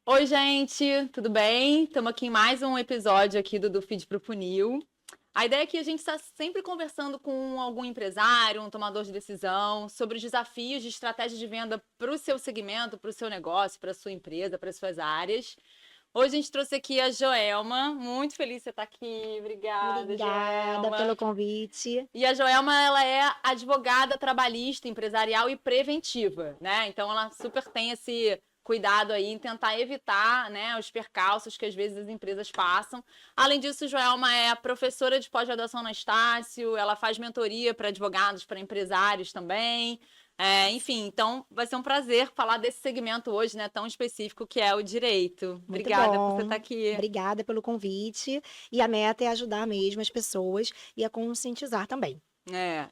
Oi, gente, tudo bem? Estamos aqui em mais um episódio aqui do Feed pro Funil. A ideia é que a gente está sempre conversando com algum empresário, um tomador de decisão, sobre os desafios de estratégia de venda para o seu segmento, para o seu negócio, para a sua empresa, para as suas áreas. Hoje a gente trouxe aqui a Joelma, muito feliz de você estar aqui. Obrigada, Obrigada Joelma. pelo convite. E a Joelma, ela é advogada trabalhista, empresarial e preventiva, né? Então ela super tem esse cuidado aí em tentar evitar, né, os percalços que às vezes as empresas passam. Além disso, Joelma é professora de pós-graduação na Estácio, ela faz mentoria para advogados, para empresários também. Enfim, então vai ser um prazer falar desse segmento hoje, né, tão específico que é o direito. Muito Obrigada por você estar bom. aqui. Obrigada pelo convite. E a meta é ajudar mesmo as pessoas e a conscientizar também.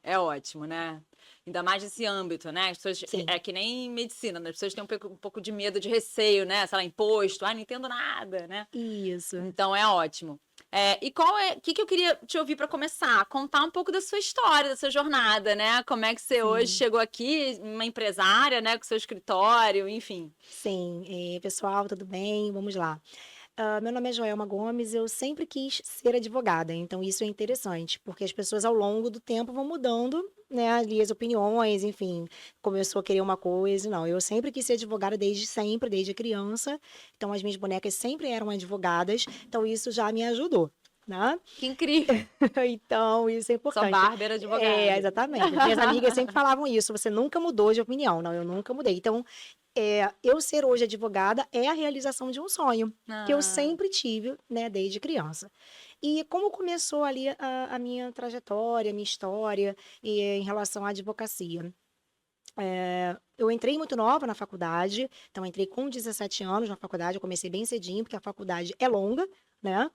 É ótimo, né? Ainda mais nesse âmbito, né? As pessoas, Sim. é que nem medicina, né? As pessoas têm um pouco de medo, de receio, né? Sei lá, imposto, não entendo nada, né? Isso. Então é ótimo. O que eu queria te ouvir para começar? Contar um pouco da sua história, da sua jornada, né? Como é que você hoje Sim. chegou aqui, uma empresária, né? Com seu escritório, enfim. Sim. Pessoal, tudo bem? Vamos lá. Meu nome é Joelma Gomes, eu sempre quis ser advogada, então isso é interessante, porque as pessoas ao longo do tempo vão mudando, né, ali as opiniões, enfim, começou a querer uma coisa, não, eu sempre quis ser advogada desde sempre, desde criança, então as minhas bonecas sempre eram advogadas, então isso já me ajudou. Né? Que incrível! Então, isso é Sua importante. Bárbara advogada. Exatamente. As minhas amigas sempre falavam isso, você nunca mudou de opinião. Não, eu nunca mudei. Então, eu ser hoje advogada é a realização de um sonho que eu Ah, sempre tive, né, desde criança. E como começou ali a minha trajetória, a minha história em relação à advocacia? Eu entrei muito nova na faculdade, então entrei com 17 anos na faculdade, eu comecei bem cedinho, porque a faculdade é longa, né?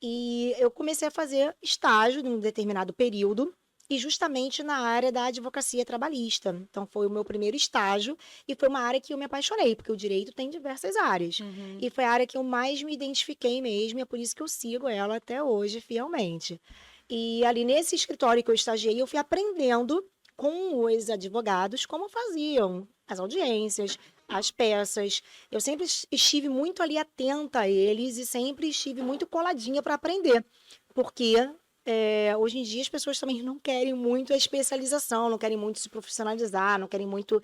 E eu comecei a fazer estágio num determinado período, e justamente na área da advocacia trabalhista. Então foi o meu primeiro estágio e foi uma área que eu me apaixonei, porque o direito tem diversas áreas. uhum. E foi a área que eu mais me identifiquei mesmo, e é por isso que eu sigo ela até hoje fielmente. E ali nesse escritório que eu estagiei, eu fui aprendendo com os advogados como faziam as audiências, as peças. Eu sempre estive muito ali atenta a eles e sempre estive muito coladinha para aprender, porque hoje em dia as pessoas também não querem muito a especialização, não querem muito se profissionalizar, não querem muito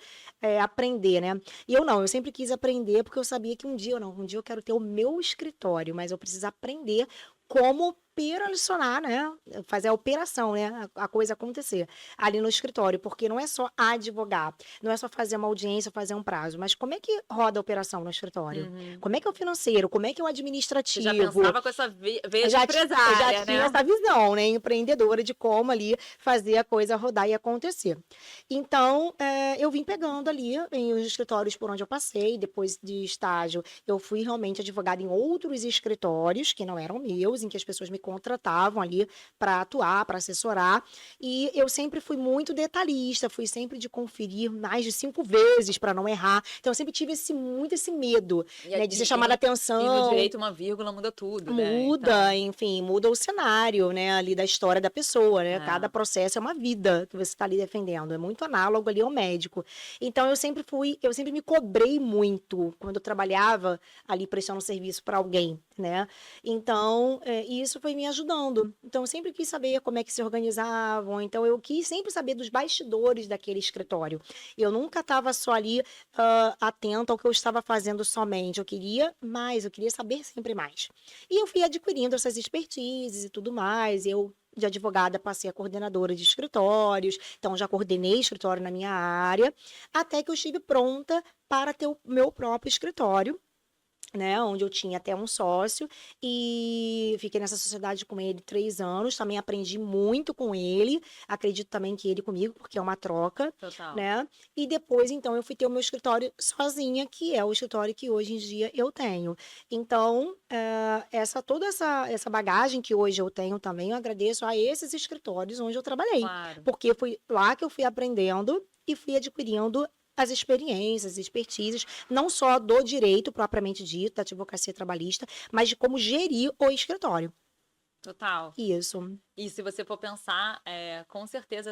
aprender, né? E eu não, eu sempre quis aprender porque eu sabia que um dia eu quero ter o meu escritório, mas eu preciso aprender como operacionar, né? Fazer a operação, né? A coisa acontecer ali no escritório, porque não é só advogar, não é só fazer uma audiência, fazer um prazo, mas como é que roda a operação no escritório? Uhum. Como é que é o financeiro? Como é que é o Você já administrativo? pensava com essa veia de Eu já empresária, tinha né? essa visão, né, empreendedora de como ali fazer a coisa rodar e acontecer. Então, eu vim pegando ali em os escritórios por onde eu passei, depois de estágio, eu fui realmente advogada em outros escritórios que não eram meus, em que as pessoas me contratavam ali para atuar, para assessorar, e eu sempre fui muito detalhista, fui sempre de conferir mais de 5 vezes para não errar. Então, eu sempre tive muito esse medo, E, né, de ser chamada e no atenção. direito uma vírgula muda tudo, né? Muda, Então, enfim, muda o cenário, né, ali da história da pessoa, né? Cada é. processo é uma vida que você está ali defendendo. É muito análogo ali ao médico. Então eu sempre me cobrei muito quando eu trabalhava ali prestando serviço para alguém, né? Então, isso foi me ajudando. Então, eu sempre quis saber como é que se organizavam. Então, eu quis sempre saber dos bastidores daquele escritório. Eu nunca estava só ali atenta ao que eu estava fazendo somente. Eu queria mais, eu queria saber sempre mais. E eu fui adquirindo essas expertises e tudo mais. Eu, de advogada, passei a coordenadora de escritórios, então já coordenei escritório na minha área, até que eu estive pronta para ter o meu próprio escritório, né, onde eu tinha até um sócio e fiquei nessa sociedade com ele 3 anos, também aprendi muito com ele, acredito também que ele comigo, porque é uma troca, Total. né, e depois, então, eu fui ter o meu escritório sozinha, que é o escritório que hoje em dia eu tenho. Então, toda essa bagagem que hoje eu tenho também, eu agradeço a esses escritórios onde eu trabalhei, Claro. porque foi lá que eu fui aprendendo e fui adquirindo as experiências, expertises, não só do direito propriamente dito, da advocacia trabalhista, mas de como gerir o escritório. Total. Isso. E se você for pensar, com certeza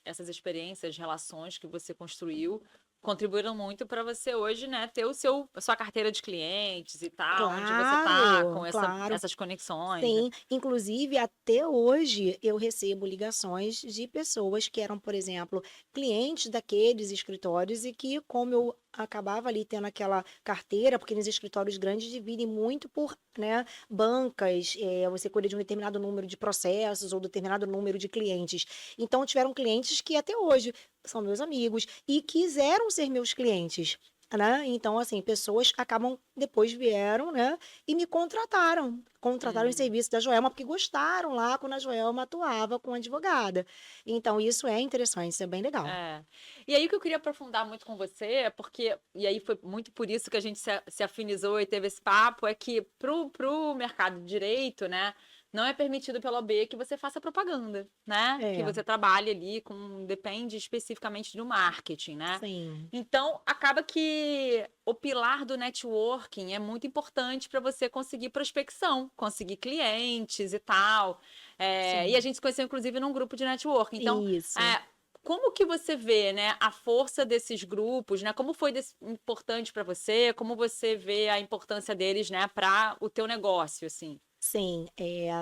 essas experiências, relações que você construiu contribuíram muito para você hoje, né, ter a sua carteira de clientes e tal, onde você tá Claro, com claro. essas conexões, né? Sim, inclusive até hoje eu recebo ligações de pessoas que eram, por exemplo, clientes daqueles escritórios e que, como eu acabava ali tendo aquela carteira, porque nos escritórios grandes dividem muito por, né, bancas, você cuida de um determinado número de processos ou determinado número de clientes. Então, tiveram clientes que até hoje são meus amigos e quiseram ser meus clientes. Né? Então, assim, pessoas acabam, depois vieram, né? E me contrataram em Hum. serviço da Joelma, porque gostaram lá quando a Joelma atuava com advogada. Então, isso é interessante, isso é bem legal. É. E aí o que eu queria aprofundar muito com você é porque, e aí foi muito por isso que a gente se afinizou e teve esse papo, é que pro mercado de direito, né, não é permitido pela OAB que você faça propaganda, né? Que É, você trabalhe ali com, depende especificamente do marketing, né? sim, Então, acaba que o pilar do networking é muito importante para você conseguir prospecção, conseguir clientes e tal. E a sim. gente se conheceu, inclusive, num grupo de networking. Então, Isso. é, como que você vê, né, a força desses grupos, né? Como foi importante para você? Como você vê a importância deles, né, para o teu negócio, assim? Sim,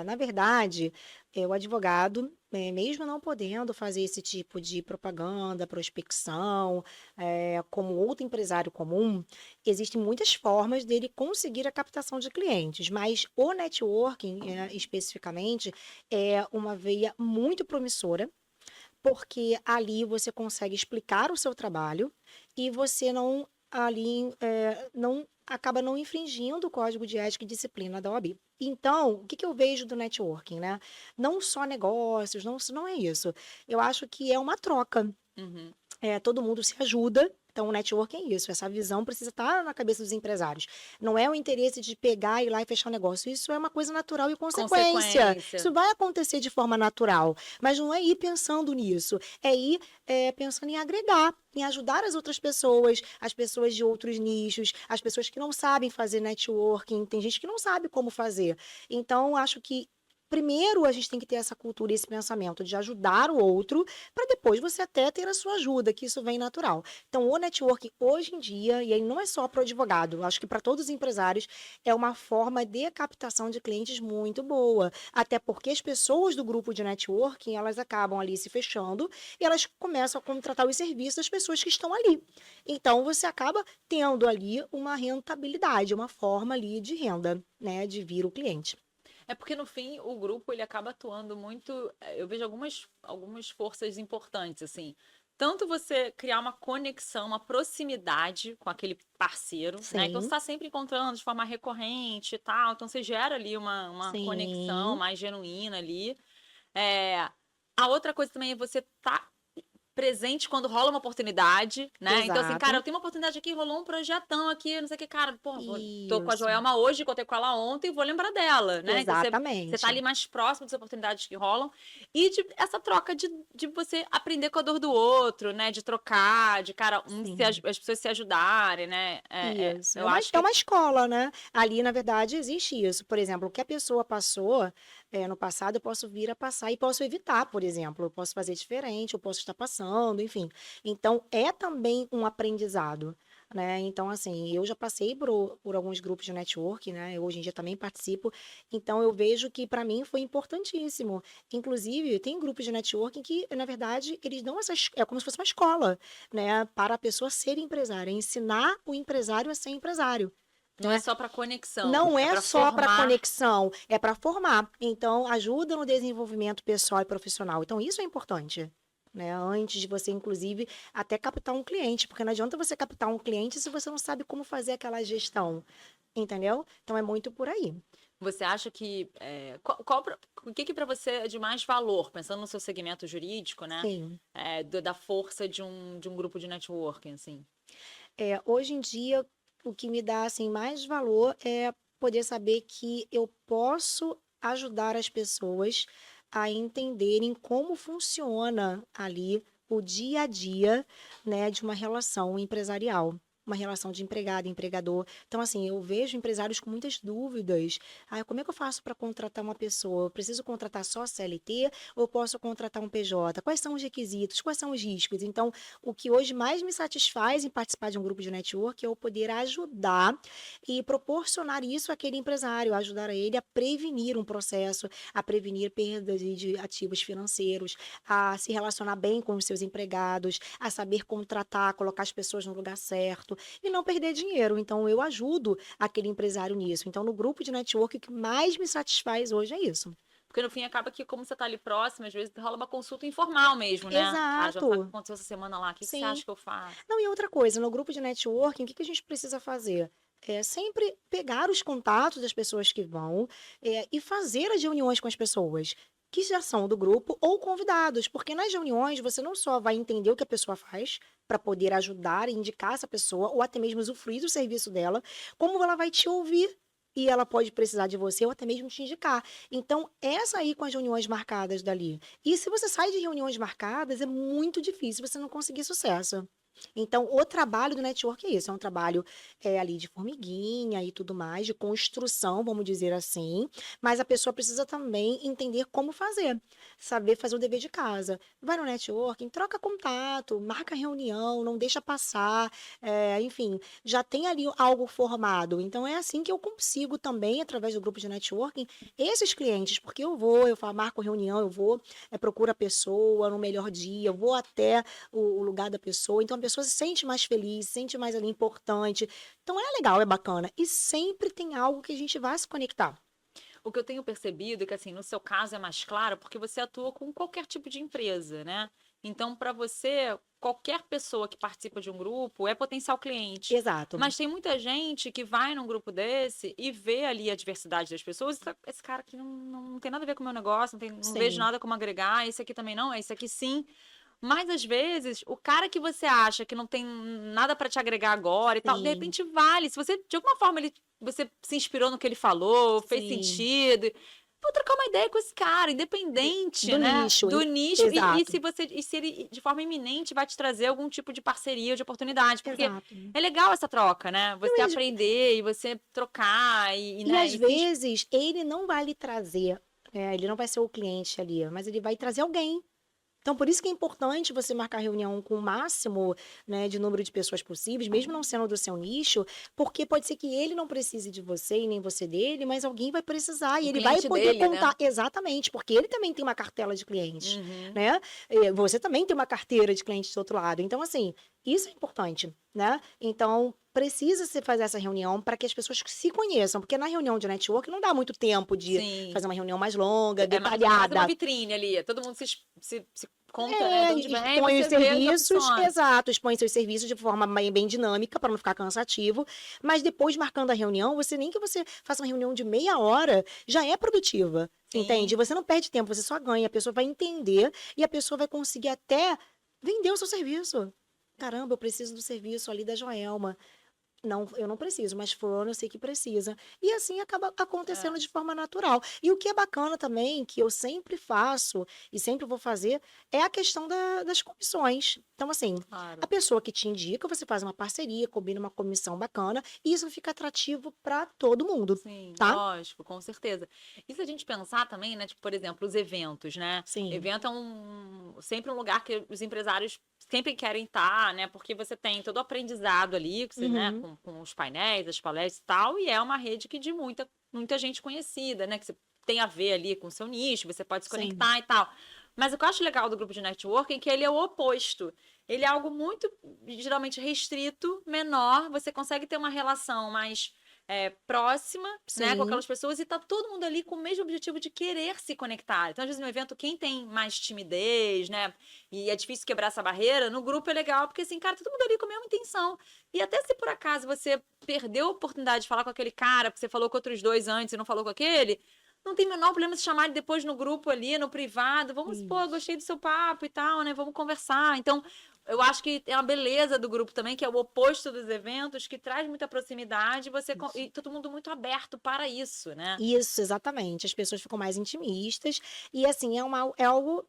na verdade, o advogado, mesmo não podendo fazer esse tipo de propaganda, prospecção, como outro empresário comum, existem muitas formas dele conseguir a captação de clientes, mas o networking, especificamente, é uma veia muito promissora, porque ali você consegue explicar o seu trabalho e você não ali não acaba não infringindo o código de ética e disciplina da OAB. Então, o que que eu vejo do networking, né? Não só negócios, não é isso. Eu acho que é uma troca. Uhum. Todo mundo se ajuda. Então, o network é isso. Essa visão precisa estar na cabeça dos empresários. Não é o interesse de pegar, ir lá e fechar o negócio. Isso é uma coisa natural e consequência. Consequência. Isso vai acontecer de forma natural. Mas não é ir pensando nisso. É ir pensando em agregar, em ajudar as outras pessoas, as pessoas de outros nichos, as pessoas que não sabem fazer networking. Tem gente que não sabe como fazer. Então, acho que primeiro a gente tem que ter essa cultura e esse pensamento de ajudar o outro para depois você até ter a sua ajuda, que isso vem natural. Então, o network hoje em dia, e aí não é só para o advogado, acho que para todos os empresários, é uma forma de captação de clientes muito boa. Até porque as pessoas do grupo de networking, elas acabam ali se fechando e elas começam a contratar os serviços das pessoas que estão ali. Então, você acaba tendo ali uma rentabilidade, uma forma ali de renda, né, de vir o cliente. É porque no fim o grupo ele acaba atuando muito. Eu vejo algumas forças importantes, assim. Tanto você criar uma conexão, uma proximidade com aquele parceiro, né? Então você Sim, está sempre encontrando de forma recorrente e tal. Então você gera ali uma conexão sim, mais genuína ali. É, a outra coisa também é você tá presente quando rola uma oportunidade, né? Então, assim, cara, exato. eu tenho uma oportunidade aqui, rolou um projetão aqui, não sei o que, cara, pô, tô com a Isso, Joelma hoje, contei com ela ontem, vou lembrar dela, né? Então, você tá exatamente. ali mais próximo das oportunidades que rolam e de essa troca de você aprender com a dor do outro, né? De trocar, de, cara, Sim. as pessoas se ajudarem, né? Isso. Eu acho É que. uma escola, né? Ali, na verdade, existe isso. Por exemplo, o que a pessoa passou no passado, eu posso vir a passar e posso evitar, por exemplo. Eu posso fazer diferente, eu posso estar passando, enfim. Então, é também um aprendizado, né? Então, assim, eu já passei por alguns grupos de network, né? Eu hoje em dia também participo. Então, eu vejo que para mim foi importantíssimo. Inclusive, tem grupos de networking que, na verdade, eles dão é como se fosse uma escola, né, para a pessoa ser empresária, ensinar o empresário a ser empresário, Não é né? só para conexão, Não é é para só para formar. conexão, é para formar. Então, ajuda no desenvolvimento pessoal e profissional. Então, isso é importante. Né, antes de você, inclusive, até captar um cliente, porque não adianta você captar um cliente se você não sabe como fazer aquela gestão, entendeu? Então é muito por aí. Você acha que o que para você é de mais valor, pensando no seu segmento jurídico, né? Sim. Da força de um grupo de networking, assim. Hoje em dia, o que me dá assim mais valor é poder saber que eu posso ajudar as pessoas a entenderem como funciona ali o dia a dia, né, de uma relação empresarial. uma relação de empregado e empregador. Então, assim, eu vejo empresários com muitas dúvidas. Ah, como é que eu faço para contratar uma pessoa? Eu preciso contratar só CLT ou eu posso contratar um PJ? Quais são os requisitos? Quais são os riscos? Então, o que hoje mais me satisfaz em participar de um grupo de network é eu poder ajudar e proporcionar isso àquele empresário, ajudar ele a prevenir um processo, a prevenir perdas de ativos financeiros, a se relacionar bem com os seus empregados, a saber contratar, colocar as pessoas no lugar certo e não perder dinheiro. Então, eu ajudo aquele empresário nisso. Então, no grupo de network, o que mais me satisfaz hoje é isso. Porque no fim acaba que, como você tá ali próximo, às vezes rola uma consulta informal mesmo, né? Ah, já sabe o que Exato. aconteceu essa semana lá, o que você Sim. acha que eu faço? Não, e outra coisa, no grupo de networking, o que a gente precisa fazer? É sempre pegar os contatos das pessoas que vão, e fazer as reuniões com as pessoas que já são do grupo ou convidados, porque nas reuniões você não só vai entender o que a pessoa faz para poder ajudar e indicar essa pessoa, ou até mesmo usufruir do serviço dela, como ela vai te ouvir. E ela pode precisar de você ou até mesmo te indicar. Então, essa aí com as reuniões marcadas dali. E se você sai de reuniões marcadas, é muito difícil você não conseguir sucesso. Então, o trabalho do network é isso, é um trabalho ali de formiguinha e tudo mais, de construção, vamos dizer assim, mas a pessoa precisa também entender como fazer, saber fazer o dever de casa. Vai no networking, troca contato, marca reunião, não deixa passar, enfim, já tem ali algo formado. Então, é assim que eu consigo também, através do grupo de networking, esses clientes, porque eu falo, marco reunião, eu vou, procuro a pessoa no melhor dia, eu vou até o lugar da pessoa, então a pessoa se sente mais feliz, se sente mais ali importante. Então é legal, é bacana. E sempre tem algo que a gente vai se conectar. O que eu tenho percebido é que, assim, no seu caso é mais claro porque você atua com qualquer tipo de empresa, né? Então, para você, qualquer pessoa que participa de um grupo é potencial cliente. Exato. Mas tem muita gente que vai num grupo desse e vê ali a diversidade das pessoas. Esse cara aqui não tem nada a ver com o meu negócio, não vejo Sim, nada como agregar. Esse aqui também não, esse aqui sim. Mas às vezes, o cara que você acha que não tem nada para te agregar agora e tal, de sim, repente vale. Se você, de alguma forma, você se inspirou no que ele falou, fez sim. sentido. Vou trocar uma ideia com esse cara, independente, Do né? nicho, Do nicho, e exato, se ele, de forma iminente, vai te trazer algum tipo de parceria ou de oportunidade. Porque exato. é legal essa troca, né? Não, Você aprender e você trocar e né? às vezes ele não vai lhe trazer, ele não vai ser o cliente ali, mas ele vai trazer alguém. Então, por isso que é importante você marcar reunião com o máximo, né, de número de pessoas possíveis, mesmo não sendo do seu nicho, porque pode ser que ele não precise de você e nem você dele, mas alguém vai precisar e o ele vai cliente poder dele, né? contar exatamente, porque ele também tem uma cartela de clientes, Uhum. né? Você também tem uma carteira de clientes do outro lado. Então, assim, isso é importante, né? Então, precisa se fazer essa reunião para que as pessoas se conheçam, porque na reunião de network não dá muito tempo de Sim. fazer uma reunião mais longa, É mais quase uma detalhada. vitrine ali. Todo mundo se conta, né? De onde vem, Expõe os você vê as serviços, opções. exato, expõe seus serviços de forma bem dinâmica, para não ficar cansativo, mas depois, marcando a reunião, nem que você faça uma reunião de meia hora, já é produtiva, entende? Sim. Você não perde tempo, você só ganha, a pessoa vai entender e a pessoa vai conseguir até vender o seu serviço. Caramba, eu preciso do serviço ali da Joelma. Não, eu não preciso, mas fulano eu sei que precisa. E assim acaba É, acontecendo de forma natural. E o que é bacana também, que eu sempre faço e sempre vou fazer, é a questão das comissões. Então, assim, a claro. pessoa que te indica, você faz uma parceria, combina uma comissão bacana, e isso fica atrativo para todo mundo, Sim, tá? lógico, com certeza. E se a gente pensar também, né, tipo, por exemplo, os eventos, né? Sim. Evento é sempre um lugar que os empresários sempre querem estar, né? Porque você tem todo o aprendizado ali, que você, né, Uhum. com os painéis, as palestras e tal, e é uma rede que de muita gente conhecida, né? Que você tem a ver ali com o seu nicho, você pode se Sim. conectar e tal. Mas o que eu acho legal do grupo de networking é que ele é o oposto. Ele é algo muito, geralmente, restrito, menor, você consegue ter uma relação mais próxima, né, com Sim. aquelas pessoas e tá todo mundo ali com o mesmo objetivo de querer se conectar. Então, às vezes, no evento, quem tem mais timidez, né, e é difícil quebrar essa barreira, no grupo é legal, porque assim, cara, todo mundo ali com a mesma intenção. E até se por acaso você perdeu a oportunidade de falar com aquele cara, porque você falou com outros dois antes e não falou com aquele, não tem o menor problema se chamar ele depois no grupo ali, no privado. Vamos, pô, Isso. gostei do seu papo e tal, né? Vamos conversar. Então, eu acho que é uma beleza do grupo também, que é o oposto dos eventos, que traz muita proximidade, Isso. e todo mundo muito aberto para isso, né? Isso, exatamente. As pessoas ficam mais intimistas e assim é algo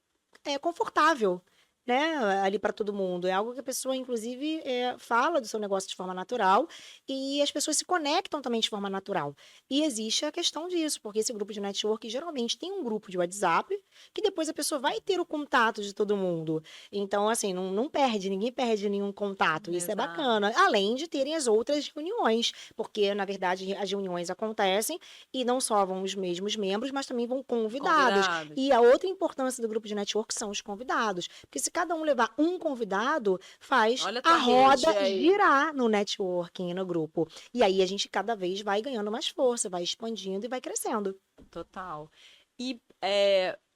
confortável. né, ali para todo mundo. É algo que a pessoa, inclusive, fala do seu negócio de forma natural e as pessoas se conectam também de forma natural. E existe a questão disso, porque esse grupo de network geralmente tem um grupo de WhatsApp que depois a pessoa vai ter o contato de todo mundo. Então, assim, não perde, ninguém perde nenhum contato. Isso é Exato. bacana. Além de terem as outras reuniões, porque, na verdade, as reuniões acontecem e não só vão os mesmos membros, mas também vão convidados. Convidados. E a outra importância do grupo de network são os convidados. Porque se cada um levar um convidado, faz Olha a a tua rede roda aí. girar no networking, no grupo. E aí a gente cada vez vai ganhando mais força, vai expandindo e vai crescendo. Total. E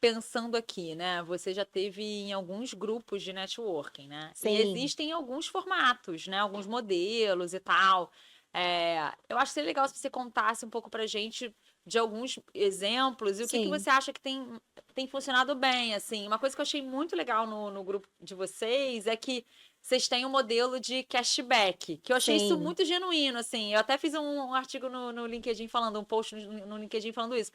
pensando aqui, né? Você já teve em alguns grupos de networking, né? E Sim, existem alguns formatos, né? Alguns modelos e tal. Eu acho que seria legal se você contasse um pouco pra gente de alguns exemplos e o que que sim, você acha que tem funcionado bem, assim. Uma coisa que eu achei muito legal no grupo de vocês é que vocês têm um modelo de cashback, que eu achei isso sim. muito genuíno, assim. Eu até fiz um artigo no LinkedIn falando, um post no LinkedIn falando isso.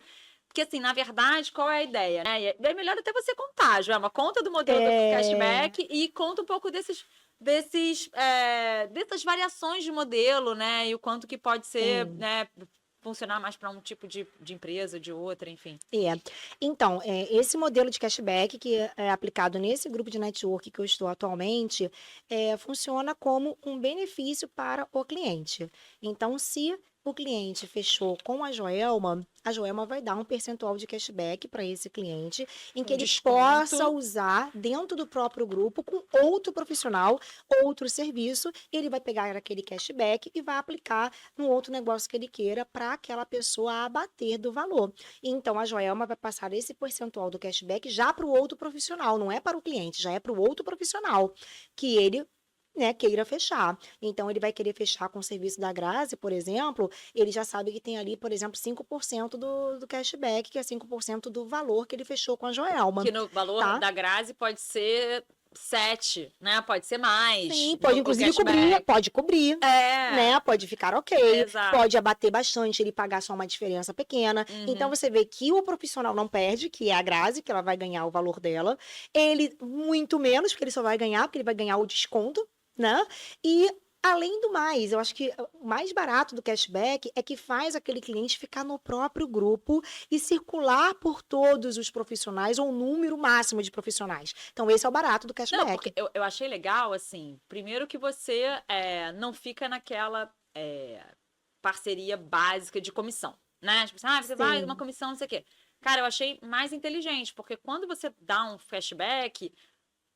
Porque, assim, na verdade, qual é a ideia, né? E é melhor até você contar, Joelma. Conta do modelo do É, cashback e conta um pouco dessas variações de modelo, né? E o quanto que pode ser, sim. né? Funcionar mais para um tipo de empresa, de outra, enfim. É. Então, esse modelo de cashback que é aplicado nesse grupo de network que eu estou atualmente, funciona como um benefício para o cliente. Então, se o cliente fechou com a Joelma vai dar um percentual de cashback para esse cliente, em que Um ele possa desconto. usar dentro do próprio grupo com outro profissional, outro serviço, ele vai pegar aquele cashback e vai aplicar no outro negócio que ele queira para aquela pessoa abater do valor. Então, a Joelma vai passar esse percentual do cashback já para o outro profissional, não é para o cliente, já é para o outro profissional, que ele, né, queira fechar. Então, ele vai querer fechar com o serviço da Grazi, por exemplo, ele já sabe que tem ali, por exemplo, 5% do cashback, que é 5% do valor que ele fechou com a Joelma, Que no valor tá? da Grazi pode ser 7, né? Pode ser mais Sim, pode pro inclusive cobrir, cashback. pode cobrir, É, né? Pode ficar ok, exato. pode abater bastante, ele pagar só uma diferença pequena. Então Uhum. você vê que o profissional não perde, que é a Grazi, que ela vai ganhar o valor dela. Ele muito menos, porque ele só vai ganhar, porque ele vai ganhar o desconto, né? E além do mais, eu acho que o mais barato do cashback é que faz aquele cliente ficar no próprio grupo e circular por todos os profissionais ou o número máximo de profissionais. Então esse é o barato do Não, porque cashback. eu achei legal, assim, primeiro que você não fica naquela parceria básica de comissão, né? Tipo assim, você vai uma Sim. comissão, não sei o quê. Cara, eu achei mais inteligente, porque quando você dá um cashback,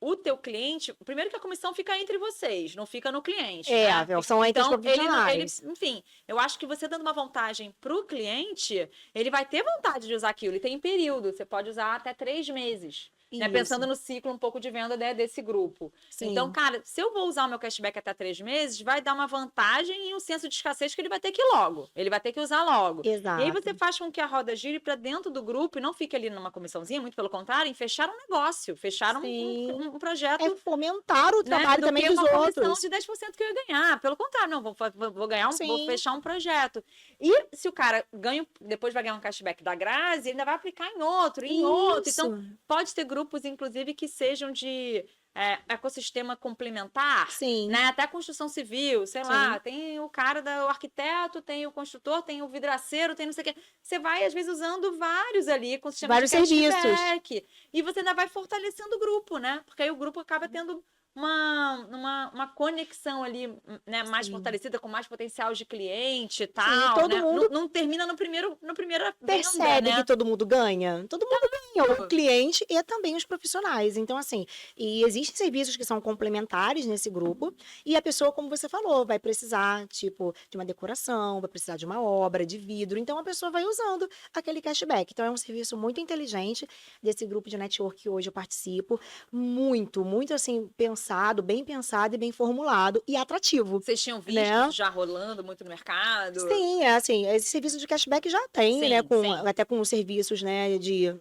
o teu cliente, primeiro que a comissão fica entre vocês, não fica no cliente, né? São entre os Então, ele não, profissionais. enfim, eu acho que você dando uma vantagem pro cliente, ele vai ter vontade de usar aquilo. Ele tem período, você pode usar até 3 meses. Né, Isso, pensando no ciclo um pouco de venda, né, desse grupo. Então, sim, cara, se eu vou usar o meu cashback até 3 meses, vai dar uma vantagem e um senso de escassez que ele vai ter que ir logo. Ele vai ter que usar logo. E aí você exato. faz com que a roda gire para dentro do grupo e não fique ali numa comissãozinha, muito pelo contrário, em fechar um negócio, fechar Sim. um É projeto, fomentar o né, trabalho do também que dos uma comissão outros. de 10% que eu ia ganhar. Pelo contrário, não, vou ganhar vou Sim, fechar um projeto. E se o cara ganha, depois vai ganhar um cashback da Grazi, ele ainda vai aplicar em outro, em outro. Então, isso. pode ter grupos, inclusive, que sejam de ecossistema complementar, Sim, né? Até construção civil, sei lá, sim. tem o cara o arquiteto, tem o construtor, tem o vidraceiro, tem não sei o quê. Você vai, às vezes, usando vários ali com sistemas de Vários serviços. cashback. E você ainda vai fortalecendo o grupo, né? Porque aí o grupo acaba tendo uma conexão ali, né, mais Sim. fortalecida, com mais potencial de cliente e Sim, tal, todo né? mundo Não termina no primeira venda, percebe que né? todo mundo ganha? Todo mundo ganha, o cliente e também os profissionais. Então, assim, e existem serviços que são complementares nesse grupo, e a pessoa, como você falou, vai precisar, tipo, de uma decoração, vai precisar de uma obra, de vidro. Então, a pessoa vai usando aquele cashback. Então, é um serviço muito inteligente desse grupo de network que hoje eu participo. Muito, muito, assim, pensando pensado e bem formulado e atrativo, Vocês tinham visto né? isso já rolando muito no mercado? Sim, é assim, esse serviço de cashback já tem, né, Sim, sim. até com os serviços, né, de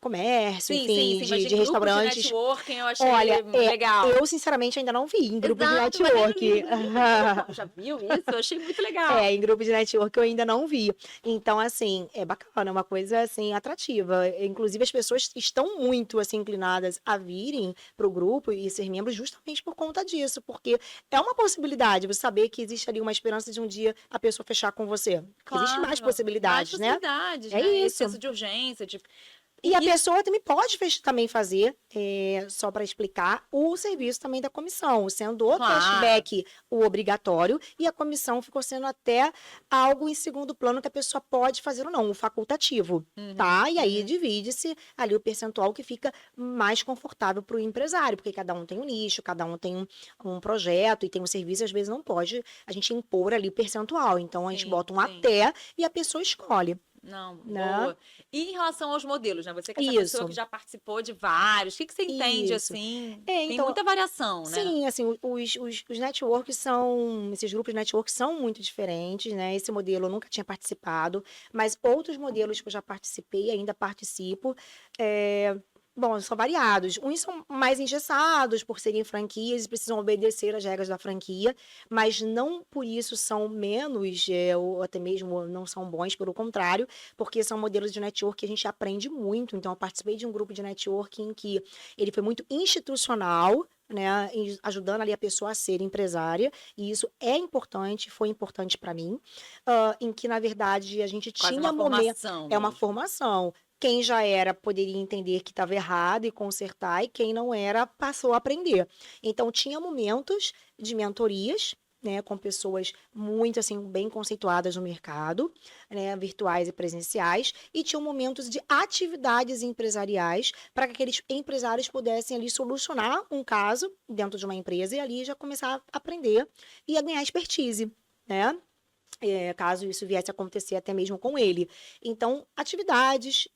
comércio, Sim, sim, enfim, sim, mas de de grupo de restaurantes. networking eu achei Olha, legal. eu sinceramente ainda não vi em grupo de Exato, mas nem no network. LinkedIn. Já viu isso? Eu achei muito legal. Em grupo de network eu ainda não vi. Então, assim, é bacana, é uma coisa, assim, atrativa. Inclusive, as pessoas estão muito, assim, inclinadas a virem para o grupo e ser membros justamente por conta disso, porque é uma possibilidade você saber que existe ali uma esperança de um dia a pessoa fechar com você. Existem mais Claro, mais possibilidades, né? possibilidades, É né? Esse isso. senso de urgência, de... E a Isso, pessoa também pode também fazer, só para explicar, o serviço também da comissão, sendo o claro. cashback o obrigatório e a comissão ficou sendo até algo em segundo plano que a pessoa pode fazer ou não, o facultativo, Uhum, tá? E aí uhum. divide-se ali o percentual que fica mais confortável para o empresário, porque cada um tem um nicho, cada um tem um projeto e tem um serviço, às vezes não pode a gente impor ali o percentual. Então a gente Sim, bota um sim. até e a pessoa escolhe, Não, né? boa. E em relação aos modelos, né? Você que é essa pessoa que Isso. já participou de vários, o que que você entende Isso. assim? Tem Então, muita variação, né? sim, assim, os networks esses grupos de network são muito diferentes, né? Esse modelo eu nunca tinha participado, mas outros modelos que eu já participei, ainda participo, é, bom, são variados. Uns são mais engessados por serem franquias e precisam obedecer às regras da franquia, mas não por isso são menos, ou até mesmo não são bons, pelo contrário, porque são modelos de network que a gente aprende muito. Então, eu participei de um grupo de network em que ele foi muito institucional, né, ajudando ali a pessoa a ser empresária, e isso é importante, foi importante para mim, em que, na verdade, a gente Quase tinha uma momento, formação é uma mesmo. formação. Quem já era poderia entender que estava errado e consertar, e quem não era passou a aprender. Então, tinha momentos de mentorias, né, com pessoas muito assim bem conceituadas no mercado, né, virtuais e presenciais, e tinham momentos de atividades empresariais para que aqueles empresários pudessem ali solucionar um caso dentro de uma empresa e ali já começar a aprender e a ganhar expertise, né? Caso isso viesse a acontecer até mesmo com ele. Então, atividades,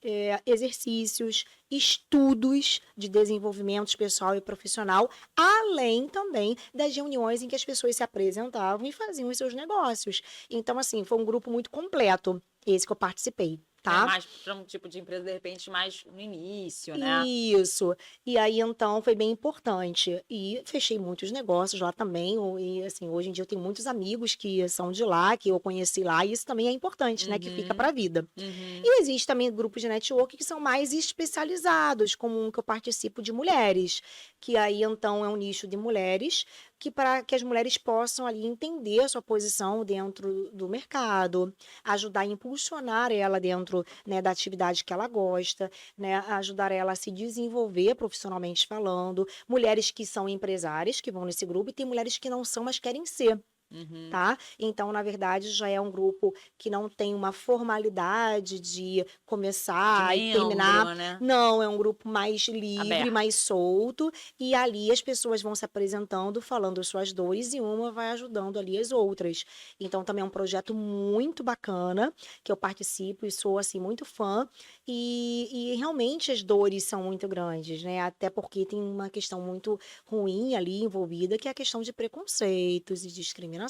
exercícios, estudos de desenvolvimento pessoal e profissional, além também das reuniões em que as pessoas se apresentavam e faziam os seus negócios. Então, assim, foi um grupo muito completo, esse que eu participei. É Tá? mais para um tipo de empresa, de repente, mais no início, né? Isso. E aí, então, foi bem importante. E fechei muitos negócios lá também. E, assim, hoje em dia eu tenho muitos amigos que são de lá, que eu conheci lá, e isso também é importante, né? Que fica para Uhum, a vida. uhum. E existe também grupos de network que são mais especializados, como um que eu participo de mulheres, que aí, então, é um nicho de mulheres, que para que as mulheres possam ali entender a sua posição dentro do mercado, ajudar a impulsionar ela dentro, né, da atividade que ela gosta, né, ajudar ela a se desenvolver profissionalmente falando, mulheres que são empresárias que vão nesse grupo e tem mulheres que não são, mas querem ser. Uhum. Tá? Então, na verdade, já é um grupo que não tem uma formalidade de De começar e terminar. membro, né? Não, é um grupo mais livre, Aberto. mais solto, e ali as pessoas vão se apresentando, falando suas dores, e uma vai ajudando ali as outras. Então, também é um projeto muito bacana, que eu participo e sou, assim, muito fã, e realmente as dores são muito grandes, né? Até porque tem uma questão muito ruim ali envolvida, que é a questão de preconceitos e discriminações.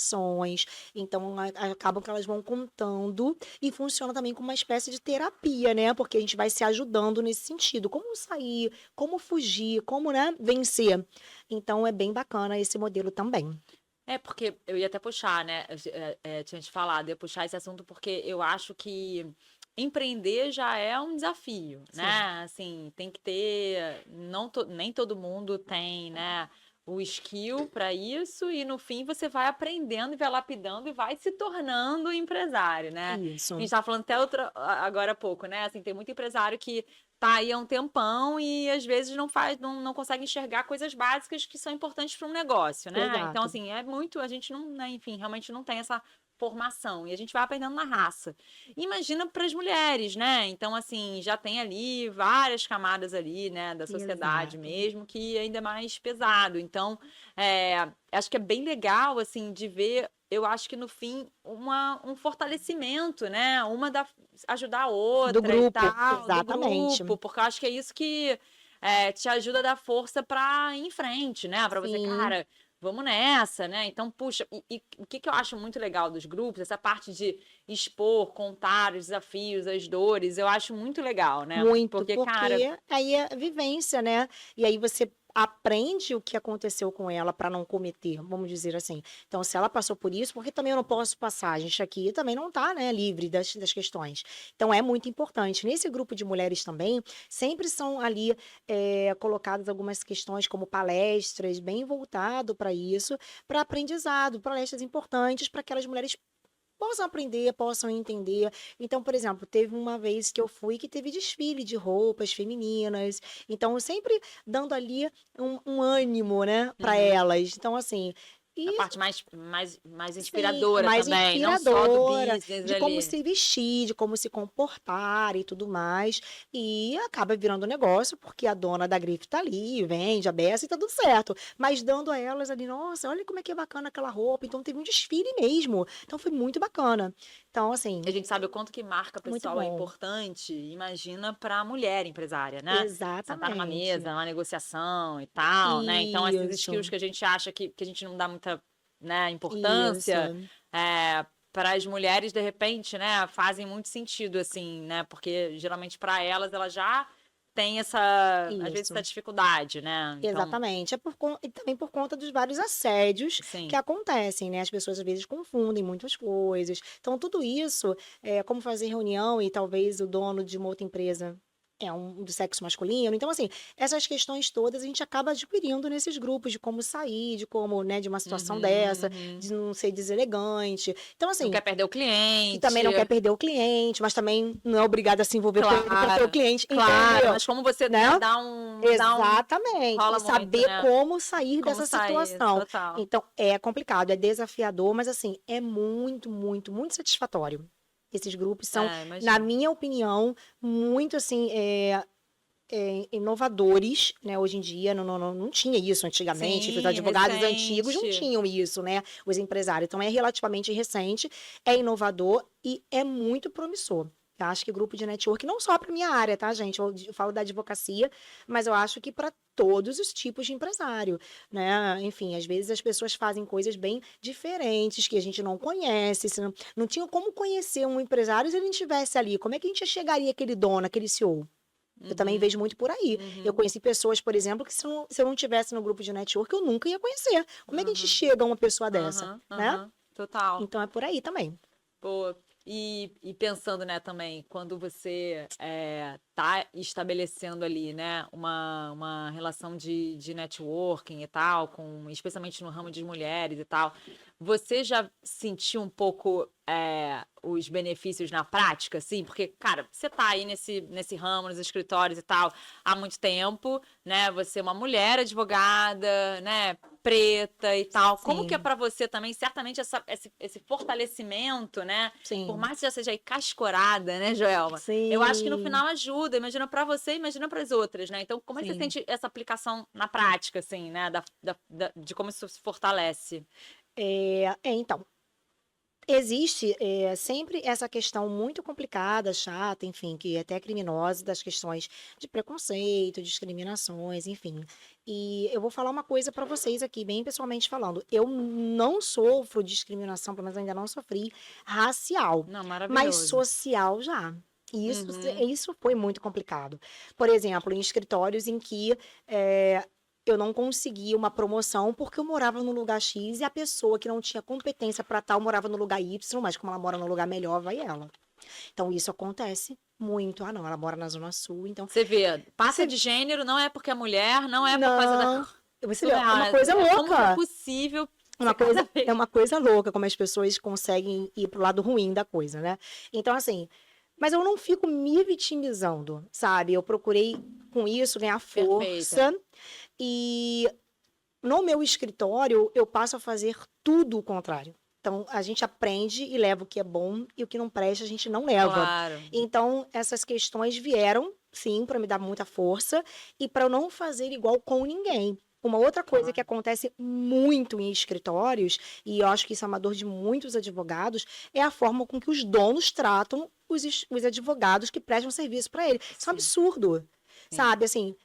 Então, acabam que elas vão contando e funciona também como uma espécie de terapia, né? Porque a gente vai se ajudando nesse sentido. Como sair, como fugir, como, né, vencer. Então, é bem bacana esse modelo também. É, porque eu ia até puxar, né? Tinha te falado, ia puxar esse assunto porque eu acho que empreender já é um desafio, Sim, né? Assim, tem que ter. Não nem todo mundo tem, né? O skill para isso, e no fim você vai aprendendo e vai lapidando e vai se tornando empresário, né? A gente isso. estava falando até agora há pouco, né? Assim, tem muito empresário que tá aí há um tempão e às vezes não consegue enxergar coisas básicas que são importantes para um negócio, né? Então, Exato. assim, é muito, a gente não, né, enfim, realmente não tem essa formação e a gente vai aprendendo na raça. Imagina para as mulheres, né? Então, assim, já tem ali várias camadas ali, né, da sociedade Exato. mesmo, que ainda é mais pesado. Então, acho que é bem legal, assim, de ver. Eu acho que no fim um fortalecimento, né? Ajudar a Do outra e grupo, tal, do exatamente. grupo, porque eu acho que é isso que te ajuda a dar força pra ir em frente, né? Pra você, Sim. cara, vamos nessa, né? Então, puxa, e o que eu acho muito legal dos grupos, essa parte de expor, contar os desafios, as dores, eu acho muito legal, né? Muito, Porque, cara, porque aí é vivência, né? E aí você aprende o que aconteceu com ela para não cometer, vamos dizer assim. Então, se ela passou por isso, porque também eu não posso passar? A gente aqui também não está, né, livre das questões. Então, é muito importante. Nesse grupo de mulheres também, sempre são ali colocadas algumas questões como palestras, bem voltado para isso, para aprendizado, palestras importantes para aquelas mulheres possam aprender, possam entender. Então, por exemplo, teve uma vez que eu fui que teve desfile de roupas femininas. Então, eu sempre dando ali um ânimo, né, para uhum, elas. Então, assim, a e parte mais sim, inspiradora mais também, não só do inspiradora business de como ali. se vestir, de como se comportar e tudo mais. E acaba virando negócio, porque a dona da grife tá ali, vende a beça e tá tudo certo. Mas dando a elas ali, nossa, olha como é que é bacana aquela roupa. Então teve um desfile mesmo. Então foi muito bacana. Então, assim, A gente sabe o quanto que marca muito pessoal é bom. importante, imagina para a mulher empresária, né? Sentar numa Exatamente. mesa, numa negociação e tal, né? Então, esses skills Isso, que a gente acha que a gente não dá muita, né, importância, isso. para as mulheres, de repente, né, fazem muito sentido, assim, né? Porque geralmente para elas já têm às vezes, essa Isso. dificuldade, né? Então, Exatamente. E também por conta dos vários assédios que sim. acontecem, né? As pessoas às vezes confundem muitas coisas. Então, tudo isso, como fazer reunião e talvez o dono de uma outra empresa é um do sexo masculino. Então, assim, essas questões todas a gente acaba adquirindo nesses grupos de como sair, de como, né, de uma situação Uhum, dessa, uhum. de não ser deselegante. Então, Não assim, quer perder o e também cliente. não quer perder o cliente, mas também não é obrigado a se envolver com ele para ter o Claro, cliente, claro, entendeu? mas como você, né, Né? dá um Exatamente. rola E muito, saber né? como sair Como dessa sair, situação. total. Então, é complicado, é desafiador, mas assim, é muito, muito, muito satisfatório. Esses grupos são, É, na imagino. minha opinião, muito assim, inovadores, né? Hoje em dia não tinha isso antigamente, os Sim, advogados antigos não recente. tinham isso, né? Os empresários. Então é relativamente recente, é inovador e é muito promissor. Eu acho que grupo de network, não só para minha área, tá, gente? Eu falo da advocacia, mas eu acho que para todos os tipos de empresário, né? Enfim, às vezes as pessoas fazem coisas bem diferentes que a gente não conhece, não tinha como conhecer um empresário se ele não estivesse ali. Como é que a gente chegaria aquele dono, aquele CEO? Eu também Uhum, vejo muito por aí. Eu uhum, conheci pessoas, por exemplo, que se eu não tivesse no grupo de network, eu nunca ia conhecer. Como é que a gente uhum, chega a uma pessoa dessa, uhum, né? uhum, total. Então é por aí também. Pô, e pensando, né, também, quando você tá estabelecendo ali, né, uma relação de networking e tal, especialmente no ramo de mulheres e tal, você já sentiu um pouco os benefícios na prática, assim? Porque, cara, você tá aí nesse ramo, nos escritórios e tal, há muito tempo, né? Você é uma mulher advogada, né? Preta e tal. Como que é Sim, pra você também, certamente, esse fortalecimento, né? Por sim, mais que já seja aí cascorada, né, Joelma? Eu acho que no sim, final ajuda. Imagina pra você, imagina pras outras, né? Então, como é que você sim. sente essa aplicação na prática, assim, né? De como isso se fortalece? Então, existe sempre essa questão muito complicada, chata, enfim, que é até criminosa, das questões de preconceito, discriminações, enfim. E eu vou falar uma coisa para vocês aqui, bem pessoalmente falando. Eu não sofro discriminação, pelo menos ainda não sofri, racial, Não, mas maravilhoso. social já. E Uhum. isso foi muito complicado. Por exemplo, em escritórios em que eu não conseguia uma promoção porque eu morava no lugar X e a pessoa que não tinha competência para tal morava no lugar Y, mas como ela mora no lugar melhor, vai ela. Então isso acontece muito. Ah, não, ela mora na Zona Sul, então Você vê, passa você de gênero, não é porque é mulher, não é por causa da não, cor. você vê, é Surreal, uma né? coisa Como que é louca. possível Uma ser cada coisa, é vez. uma coisa louca como as pessoas conseguem ir pro lado ruim da coisa, né? Então assim, mas eu não fico me vitimizando, sabe? Eu procurei com isso ganhar Perfeita. força e no meu escritório, eu passo a fazer tudo o contrário. Então, a gente aprende e leva o que é bom e o que não presta, a gente não leva. Claro. Então, essas questões vieram, sim, para me dar muita força e para eu não fazer igual com ninguém. Uma outra coisa que Claro. acontece muito em escritórios, e eu acho que isso é uma dor de muitos advogados, é a forma com que os donos tratam os advogados que prestam serviço para eles. Isso é um Sim, absurdo, sim. sabe? Assim,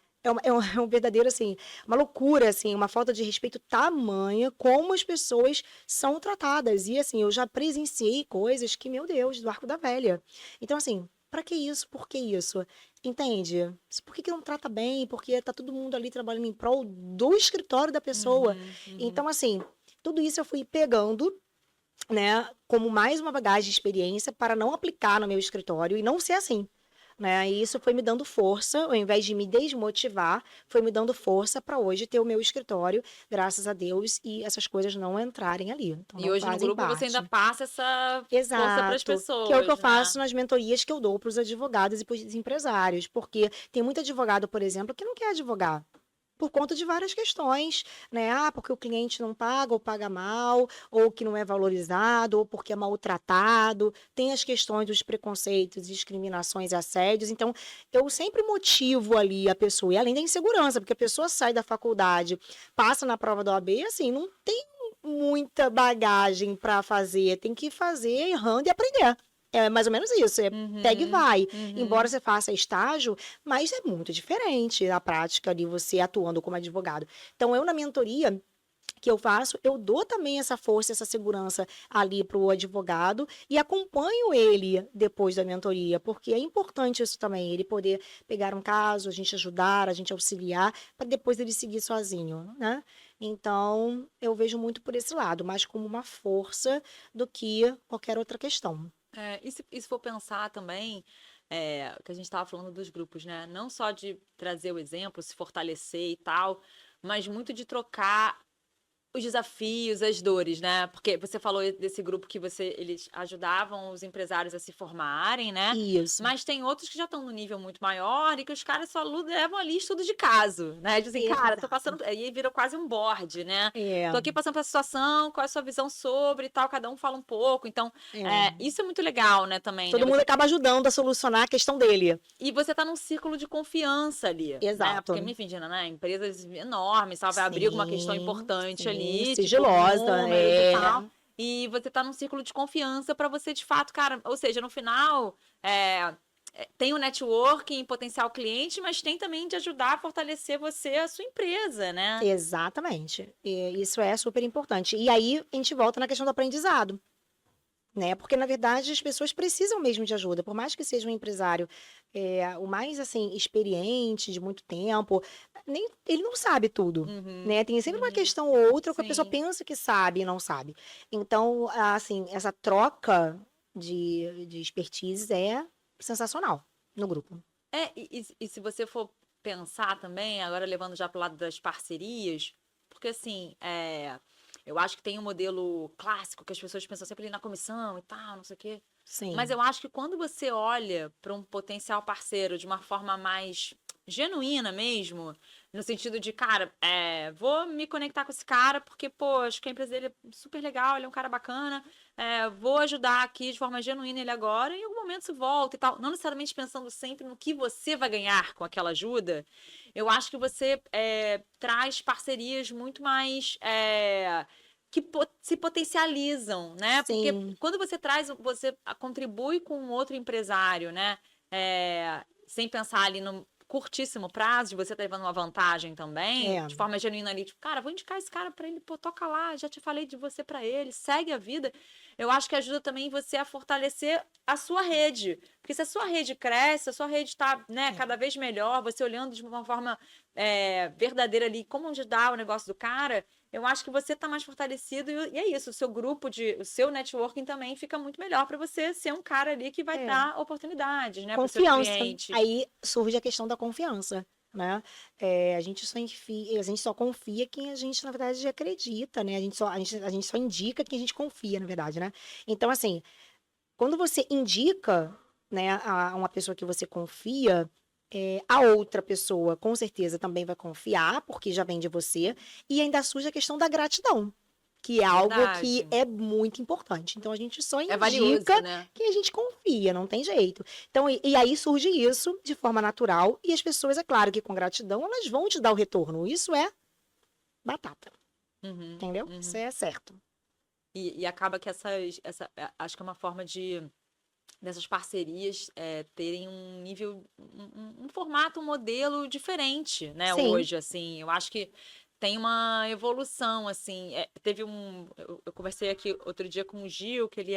é um verdadeiro, assim, uma loucura, assim, uma falta de respeito tamanha como as pessoas são tratadas. E, assim, eu já presenciei coisas que, meu Deus, do arco da velha. Então, assim, pra que isso? Por que isso? Entende? Por que que não trata bem? Porque tá todo mundo ali trabalhando em prol do escritório da pessoa. Uhum, uhum. Então, assim, tudo isso eu fui pegando, né, como mais uma bagagem de experiência para não aplicar no meu escritório e não ser assim, né? E isso foi me dando força, ao invés de me desmotivar, foi me dando força para hoje ter o meu escritório, graças a Deus, e essas coisas não entrarem ali. Então E não hoje no fazem grupo você ainda parte. passa essa força para as Exato, que é o que eu pessoas, né? faço nas mentorias que eu dou para os advogados e para os empresários, porque tem muito advogado, por exemplo, que não quer advogar. Por conta de várias questões, né? Ah, porque o cliente não paga ou paga mal, ou que não é valorizado, ou porque é maltratado. Tem as questões dos preconceitos, discriminações e assédios. Então, eu sempre motivo ali a pessoa, e além da insegurança, porque a pessoa sai da faculdade, passa na prova da OAB, e assim, não tem muita bagagem para fazer, tem que fazer errando e aprender. É mais ou menos isso, é pega e Uhum, vai. Embora uhum. você faça estágio, mas é muito diferente a prática de você atuando como advogado. Então, eu na mentoria que eu faço, eu dou também essa força, essa segurança ali para o advogado e acompanho ele depois da mentoria, porque é importante isso também, ele poder pegar um caso, a gente ajudar, a gente auxiliar, para depois ele seguir sozinho, né? Então, eu vejo muito por esse lado, mais como uma força do que qualquer outra questão. E se for pensar também, que a gente estava falando dos grupos, né? Não só de trazer o exemplo, se fortalecer e tal, mas muito de trocar os desafios, as dores, né? Porque você falou desse grupo que eles ajudavam os empresários a se formarem, né? Isso. Mas tem outros que já estão no nível muito maior e que os caras só levam ali estudo de caso, né? Dizem, cara, tô Exato. passando. Aí vira quase um board, né? É, Tô aqui passando por essa situação, qual é a sua visão sobre e tal, cada um fala um pouco. Então, é. isso é muito legal, né, também, né? Todo mundo acaba ajudando a solucionar a questão dele. E você tá num círculo de confiança ali, né? Porque, Exato. enfim, Gina, né? Empresas enormes, sabe? Vai abrir alguma questão Sim, importante sim, ali, tipo sigilosa, números e é. tal. E você tá num círculo de confiança para você, de fato, cara. Ou seja, no final, tem o networking, potencial cliente, mas tem também de ajudar a fortalecer você, a sua empresa, né? Exatamente. E isso é super importante. E aí a gente volta na questão do aprendizado. Né? Porque, na verdade, as pessoas precisam mesmo de ajuda. Por mais que seja um empresário o mais, assim, experiente, de muito tempo, ele não sabe tudo, Uhum, né? Tem sempre uma uhum. questão ou outra que a pessoa Sim. pensa que sabe e não sabe. Então, assim, essa troca de expertise é sensacional no grupo. E se você for pensar também, agora levando já para o lado das parcerias, porque assim, eu acho que tem um modelo clássico que as pessoas pensam sempre ali na comissão e tal, não sei o quê. Mas Sim, eu acho que quando você olha para um potencial parceiro de uma forma mais genuína mesmo, no sentido de, cara, vou me conectar com esse cara porque, pô, acho que a empresa dele é super legal, ele é um cara bacana, vou ajudar aqui de forma genuína ele agora, e em algum momento isso volta e tal. Não necessariamente pensando sempre no que você vai ganhar com aquela ajuda, eu acho que você traz parcerias muito mais. Que se potencializam, né? Porque sim, quando você contribui com um outro empresário, né? Sem pensar ali no curtíssimo prazo, de você estar levando uma vantagem também, é, de forma genuína ali, tipo, cara, vou indicar esse cara pra ele, pô, toca lá, já te falei de você pra ele, segue a vida. Eu acho que ajuda também você a fortalecer a sua rede. Porque se a sua rede cresce, a sua rede está, né, é. cada vez melhor, você olhando de uma forma verdadeira ali, como ajudar o negócio do cara, eu acho que você está mais fortalecido e é isso, o seu networking também fica muito melhor para você ser um cara ali que vai É. dar oportunidades, né, para os seus Confiança. clientes. Aí surge a questão da confiança, né? A gente só confia quem a gente, na verdade, acredita, né? A gente só indica quem a gente confia, na verdade, né? Então, assim, quando você indica, né, a uma pessoa que você confia, a outra pessoa, com certeza, também vai confiar, porque já vem de você, e ainda surge a questão da gratidão. Que é algo que Verdade. é muito importante. Então, a gente só É indica valioso, né? quem a gente confia, não tem jeito. Então, e aí surge isso de forma natural, e as pessoas, é claro que com gratidão, elas vão te dar o retorno. Isso é batata, Uhum, entendeu? Isso uhum. é certo. E acaba que acho que é uma forma de dessas parcerias terem um nível, um formato, um modelo diferente, né? Sim. Hoje, assim, eu acho que tem uma evolução, assim. Teve eu conversei aqui outro dia com o Gil, que ele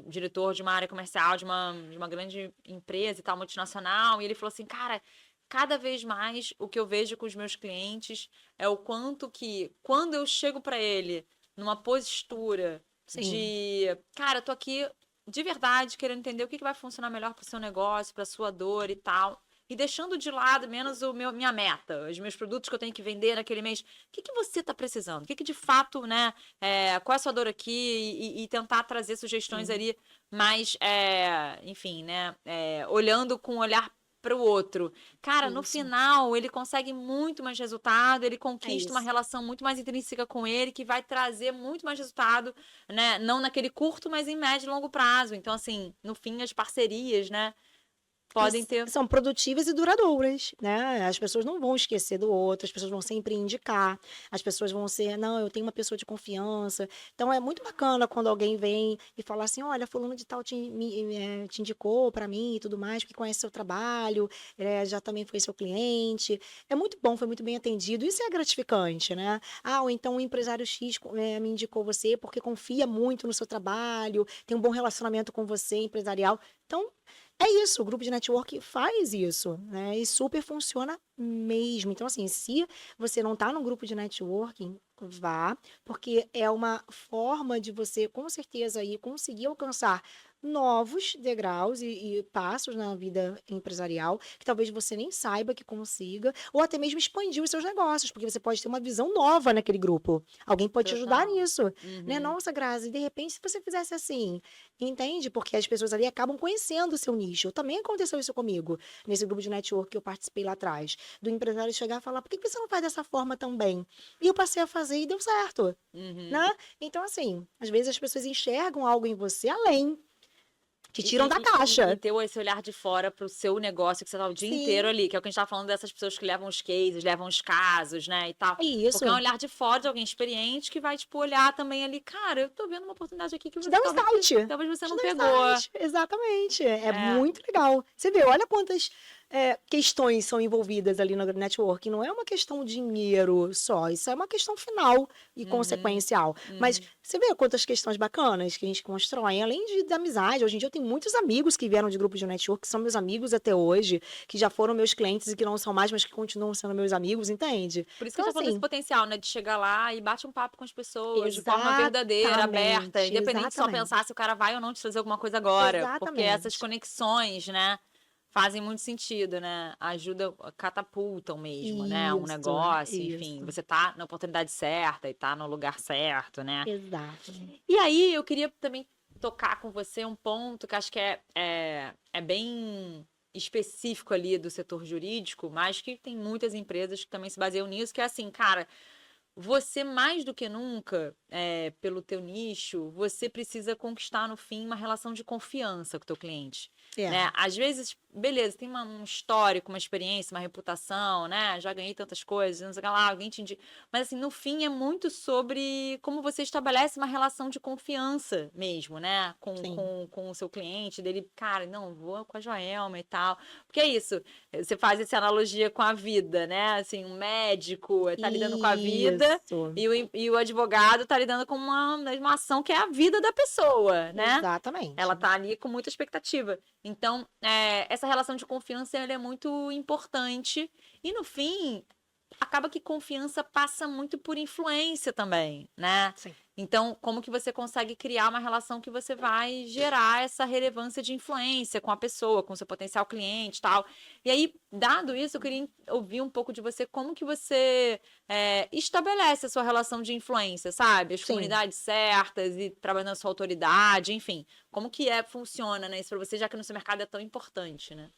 diretor de uma área comercial de uma grande empresa e tal, multinacional, e ele falou assim, cara, cada vez mais o que eu vejo com os meus clientes é o quanto que, quando eu chego para ele numa postura Sim. cara, eu tô aqui de verdade querendo entender o que vai funcionar melhor para o seu negócio, para sua dor e tal. E deixando de lado menos minha meta, os meus produtos que eu tenho que vender naquele mês. O que você está precisando? O que de fato, né? Qual é a sua dor aqui? E tentar trazer sugestões ali mais, enfim, né? Olhando com um olhar para o outro. Cara, no Isso. final, ele consegue muito mais resultado, ele É conquista uma isso. relação muito mais intrínseca com ele, que vai trazer muito mais resultado, né? Não naquele curto, mas em médio e longo prazo. Então, assim, no fim, as parcerias, né? Podem ter. São produtivas e duradouras, né? As pessoas não vão esquecer do outro, as pessoas vão sempre indicar, as pessoas vão ser, não, eu tenho uma pessoa de confiança. Então é muito bacana quando alguém vem e fala assim, olha, fulano de tal te indicou para mim e tudo mais, porque conhece seu trabalho, já também foi seu cliente. É muito bom, foi muito bem atendido. Isso é gratificante, né? Ah, ou então o empresário X me indicou você porque confia muito no seu trabalho, tem um bom relacionamento com você, empresarial. Então, é isso, o grupo de network faz isso, né? E super funciona mesmo. Então, assim, se você não está no grupo de networking, vá, porque é uma forma de você, com certeza, aí, conseguir alcançar novos degraus e passos na vida empresarial, que talvez você nem saiba que consiga, ou até mesmo expandir os seus negócios, porque você pode ter uma visão nova naquele grupo. Alguém pode te ajudar Total. nisso, né? Uhum. Nossa, Grazi, de repente, se você fizesse assim, entende? Porque as pessoas ali acabam conhecendo o seu nicho. Também aconteceu isso comigo, nesse grupo de network que eu participei lá atrás. Do empresário chegar e falar, por que você não faz dessa forma também? E eu passei a fazer e deu certo, Uhum. né? Então, assim, às vezes as pessoas enxergam algo em você além, te E, tiram da e caixa. ter esse olhar de fora para o seu negócio, que você tá o dia inteiro Sim, ali, que é o que a gente tá falando dessas pessoas que levam os cases, levam os casos, né, e tal. é Porque é um isso. olhar de fora de alguém experiente que vai, tipo, olhar também ali, cara, eu tô vendo uma oportunidade aqui que Te você dá um talvez, insight. talvez você Te não dá um pegou. insight. Exatamente. É É. muito legal. Você vê, olha quantas questões são envolvidas ali no network. Não é uma questão de dinheiro só. Isso é uma questão final e Uhum, consequencial. Mas uhum. você vê quantas questões bacanas que a gente constrói. Além da amizade. Hoje em dia eu tenho muitos amigos que vieram de grupos de network, que são meus amigos até hoje, que já foram meus clientes e que não são mais, mas que continuam sendo meus amigos, entende? Por isso que a Então, gente tá falando desse assim, potencial, né? De chegar lá e bate um papo com as pessoas de forma verdadeira, aberta, exatamente, independente de só exatamente. pensar se o cara vai ou não te fazer alguma coisa agora. Porque essas Exatamente. conexões, né? Fazem muito sentido, né? Ajuda, catapultam mesmo, né? Um Isso, negócio, enfim. isso. Você tá na oportunidade certa e tá no lugar certo, né? Exato. E aí, eu queria também tocar com você um ponto que acho que é bem específico ali do setor jurídico, mas que tem muitas empresas que também se baseiam nisso, que é assim, cara, você mais do que nunca, pelo teu nicho, você precisa conquistar no fim uma relação de confiança com o teu cliente, É, né? Às vezes, beleza, tem um histórico, uma experiência, uma reputação, né? Já ganhei tantas coisas, não sei o que lá, alguém te indica. Mas assim, no fim é muito sobre como você estabelece uma relação de confiança mesmo, né? Com, sim. com, com o seu cliente, dele, cara, não, vou com a Joelma e tal. Porque é isso, você faz essa analogia com a vida, né? Assim, um médico tá lidando com a vida Isso. e o advogado tá lidando com uma ação que é a vida da pessoa, né? Ela Exatamente. tá ali com muita expectativa. Então, essa relação de confiança ela é muito importante. E no fim, acaba que confiança passa muito por influência também, né? Sim. Então, como que você consegue criar uma relação que você vai gerar essa relevância de influência com a pessoa, com o seu potencial cliente e tal. E aí, dado isso, eu queria ouvir um pouco de você, como que você estabelece a sua relação de influência, sabe? As Sim. comunidades certas e trabalhando a sua autoridade, enfim. Como que funciona, né, isso para você, já que no seu mercado é tão importante, né?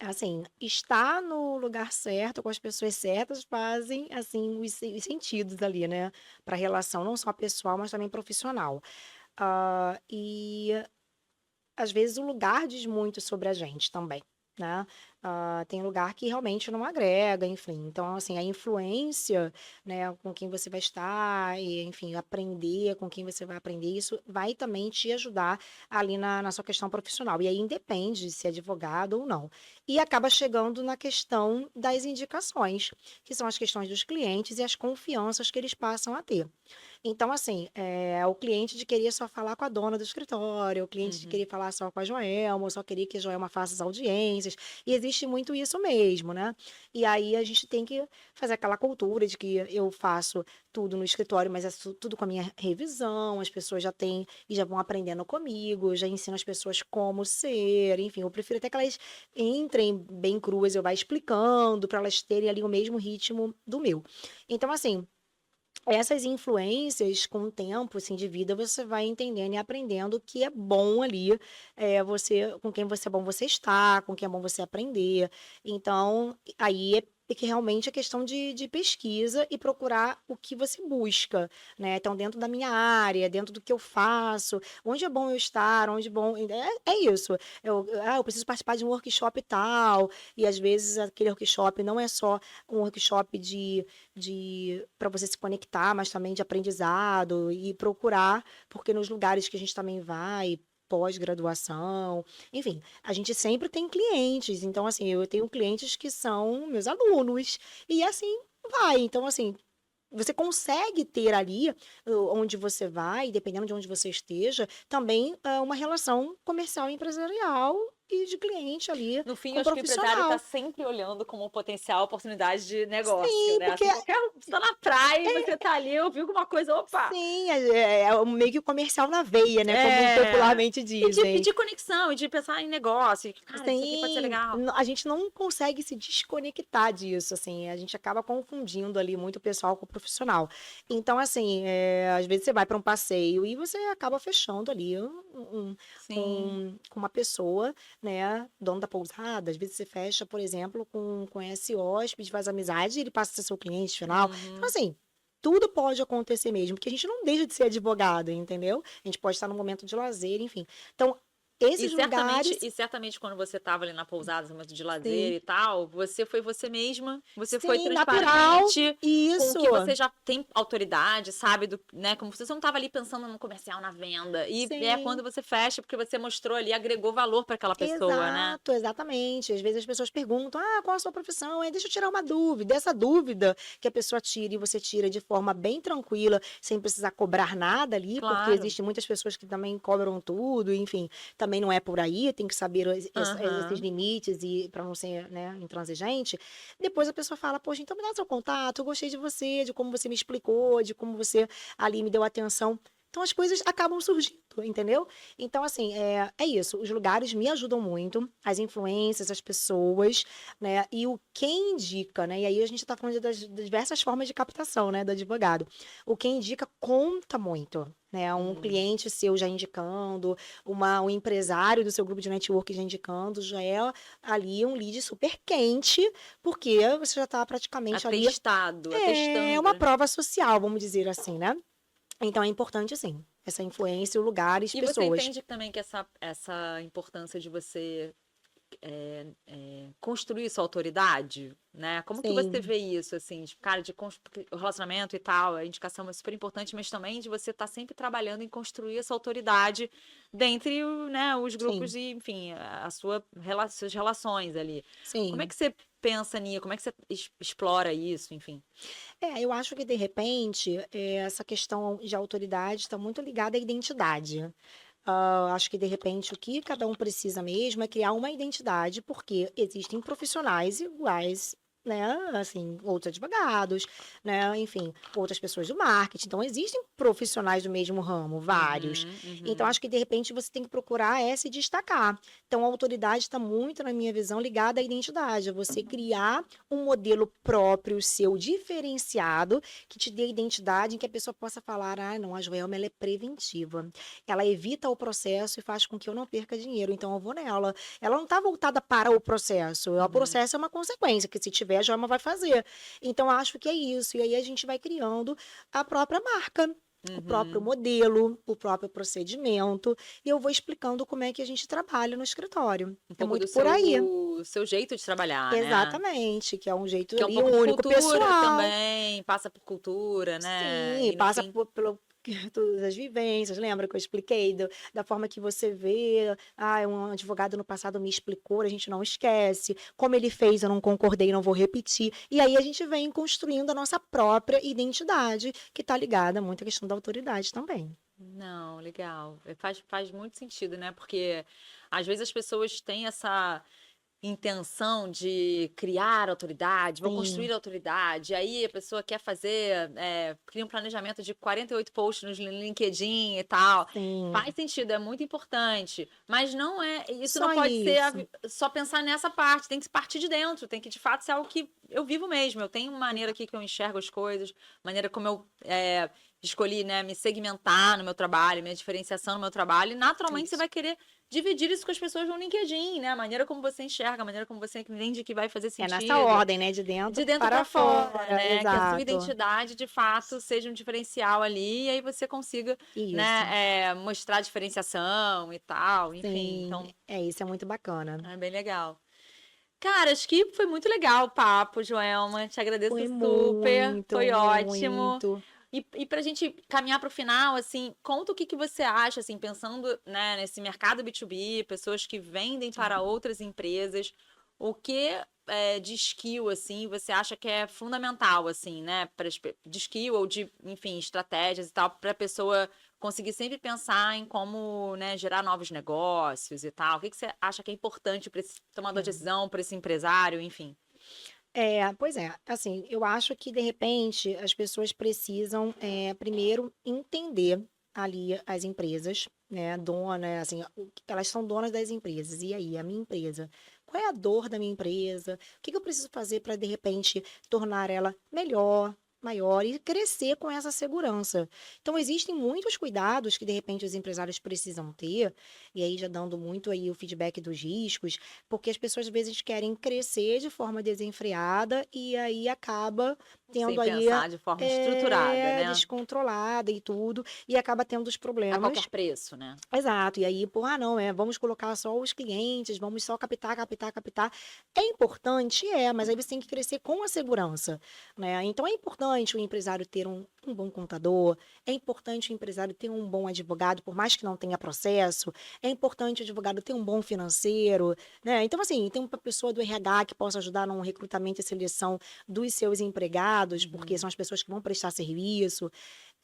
Assim, estar no lugar certo, com as pessoas certas, fazem, assim, os sentidos ali, né? Para a relação, não só pessoal, mas também profissional. E às vezes o lugar diz muito sobre a gente também, né? Tem lugar que realmente não agrega, enfim. Então, assim, a influência, né, com quem você vai estar, e, enfim, aprender com quem você vai aprender, isso vai também te ajudar ali na sua questão profissional. E aí independe de ser advogado ou não. E acaba chegando na questão das indicações, que são as questões dos clientes e as confianças que eles passam a ter. Então, assim, o cliente de querer só falar com a dona do escritório, o cliente de Uhum. querer falar só com a Joelma, ou só querer que a Joelma faça as audiências, e existe muito isso mesmo, né? E aí a gente tem que fazer aquela cultura de que eu faço tudo no escritório, mas é tudo com a minha revisão, as pessoas já têm e já vão aprendendo comigo, eu já ensino as pessoas como ser, enfim, eu prefiro até que elas entrem bem cruas, eu vá explicando para elas terem ali o mesmo ritmo do meu. Então, assim, essas influências, com o tempo, assim, de vida, você vai entendendo e aprendendo que é bom ali, você, com quem você é bom você estar, com quem é bom você aprender. Então, aí é que realmente é questão de pesquisa e procurar o que você busca, né? Então, dentro da minha área, dentro do que eu faço, onde é bom eu estar, onde é bom. É isso. Eu preciso participar de um workshop e tal, e às vezes aquele workshop não é só um workshop de para você se conectar, mas também de aprendizado e procurar, porque nos lugares que a gente também vai, pós-graduação, enfim, a gente sempre tem clientes. Então, assim, eu tenho clientes que são meus alunos, e assim vai. Então, assim, você consegue ter ali, onde você vai, dependendo de onde você esteja, também uma relação comercial e empresarial e de cliente ali No fim, eu com acho que o empresário está profissional. sempre olhando como potencial oportunidade de negócio, Sim, né? porque Assim, qualquer você tá na praia e você tá ali, ouviu alguma coisa, opa! sim, meio que o comercial na veia, né, como É. popularmente E dizem. de conexão, e de pensar em negócio. Cara, isso aqui pode ser Sim, legal. a gente não consegue se desconectar disso, assim, a gente acaba confundindo ali muito o pessoal com o profissional. Então, assim, às vezes você vai para um passeio e você acaba fechando ali Sim. com uma pessoa, né, dono da pousada, às vezes você fecha, por exemplo, com esse hóspede, faz amizade e ele passa a ser seu cliente final. Então, Uhum. assim, tudo pode acontecer mesmo, porque a gente não deixa de ser advogado, entendeu? A gente pode estar num momento de lazer, enfim. Então, E esses certamente, lugares. e certamente quando você estava ali na pousada, no momento de lazer Sim, e tal, você foi você mesma, você foi sim, natural. transparente com o Isso. que você já tem autoridade, sabe, do, né, como você não estava ali pensando no comercial, na venda. E é quando Sim. você fecha porque você mostrou ali, agregou valor para aquela pessoa, né? Exato, exatamente. Às vezes as pessoas perguntam: "Ah, qual a sua profissão?" Deixa eu tirar uma dúvida. Essa dúvida que a pessoa tira e você tira de forma bem tranquila, sem precisar cobrar nada ali, porque Claro. existem muitas pessoas que também cobram tudo, enfim, também não é por aí, tem que saber esses Aham. limites e para não ser, né, intransigente. Depois a pessoa fala: "Poxa, então me dá seu contato, eu gostei de você, de como você me explicou, de como você ali me deu atenção." Então as coisas acabam surgindo, entendeu? Então, assim, é isso. Os lugares me ajudam muito, as influências, as pessoas, né? E o quem indica, né? E aí a gente está falando das diversas formas de captação, né? Do advogado. O quem indica conta muito. Né, um Uhum. cliente seu já indicando, um empresário do seu grupo de network já indicando, já é ali um lead super quente, porque você já está praticamente ali. Atestado, É atestando. uma prova social, vamos dizer assim, né? Então é importante sim, essa influência, lugares, E você pessoas. entende também que essa importância de você construir sua autoridade, né? Como que você Sim, vê isso, assim, de, cara, porque o relacionamento e tal, a indicação é super importante, mas também de você estar sempre trabalhando em construir essa autoridade dentre né, os grupos sim, e, enfim, suas relações ali. Como é sim. que você pensa nisso? Como é que você explora isso, enfim? Eu acho que de repente, essa questão de autoridade está muito ligada à identidade. Acho que de repente o que cada um precisa mesmo é criar uma identidade, porque existem profissionais iguais, né? Assim, outros advogados, né? Enfim, outras pessoas do marketing. Então, existem profissionais do mesmo ramo, vários. Uhum, Então, uhum. acho que de repente você tem que procurar se destacar. Então, a autoridade está muito, na minha visão, ligada à identidade, a você criar um modelo próprio, seu, diferenciado, que te dê identidade, em que a pessoa possa falar: ah, não, a Joelma, ela é preventiva. Ela evita o processo e faz com que eu não perca dinheiro, então eu vou nela. Ela não está voltada para o processo, o Uhum. processo é uma consequência, que se tiver, a Joelma vai fazer. Então, eu acho que é isso. E aí a gente vai criando a própria marca. o próprio Uhum. modelo, o próprio procedimento, e eu vou explicando como é que a gente trabalha no escritório. Um É pouco do muito por aí. seu jeito de trabalhar, né? Exatamente, que é um jeito Que é um ali pouco de único, cultura pessoal. também, passa por cultura, né? Sim, E no passa fim, pelo todas as vivências, lembra que eu expliquei da forma que você vê, um advogado no passado me explicou, a gente não esquece, como ele fez, eu não concordei, não vou repetir. E aí a gente vem construindo a nossa própria identidade, que está ligada muito à questão da autoridade também. não, legal. Faz muito sentido, né? Porque às vezes as pessoas têm essa intenção de criar autoridade, vou Sim, construir autoridade. Aí a pessoa quer fazer, cria um planejamento de 48 posts no LinkedIn e tal. sim, Faz sentido, é muito importante. Mas não é, isso não só pode ser isso. só pensar nessa parte, tem que partir de dentro, tem que de fato ser algo que eu vivo mesmo. Eu tenho uma maneira aqui que eu enxergo as coisas, maneira como eu escolhi, né, me segmentar no meu trabalho, minha diferenciação no meu trabalho, e naturalmente você Isso. vai querer dividir isso com as pessoas no LinkedIn, né? A maneira como você enxerga, a maneira como você entende que vai fazer É nessa sentido. ordem, né? De dentro Para para fora, fora, né? Que a sua exato. identidade, de fato, seja um diferencial ali, e aí você consiga, Isso. né, mostrar diferenciação e tal, enfim. Sim, Então, é isso, é muito bacana. é bem legal. Cara, acho que foi muito legal o papo, Joelma. Te agradeço Foi super, muito, foi ótimo. muito. E para a gente caminhar para o final, assim, conta o que que você acha, assim, pensando, né, nesse mercado B2B, pessoas que vendem para outras empresas, o que de skill, assim, você acha que é fundamental, assim, né, de skill ou de, enfim, estratégias e tal, para a pessoa conseguir sempre pensar em como, né, gerar novos negócios e tal. O que que você acha que é importante para esse tomador de decisão, para esse empresário, enfim? Pois é, assim, eu acho que de repente as pessoas precisam primeiro entender ali as empresas, né, dona, assim, elas são donas das empresas. E aí, a minha empresa, qual é a dor da minha empresa? O que que eu preciso fazer para de repente tornar ela melhor, maior e crescer com essa segurança? Então, existem muitos cuidados que de repente os empresários precisam ter, e aí já dando muito aí o feedback dos riscos, porque as pessoas às vezes querem crescer de forma desenfreada e aí acaba Sem tendo aí pensar de forma estruturada, né? descontrolada e tudo, e acaba tendo os A qualquer problemas. preço, né? Exato, e aí, pô, não, vamos colocar só os clientes, vamos só captar, captar, captar. É importante, mas aí você tem que crescer com a segurança, né? Então é importante o empresário ter um bom contador, é importante o empresário ter um bom advogado, por mais que não tenha processo, é importante o advogado ter um bom financeiro, né? Então, assim, tem uma pessoa do RH que possa ajudar no recrutamento e seleção dos seus empregados, porque Uhum. são as pessoas que vão prestar serviço.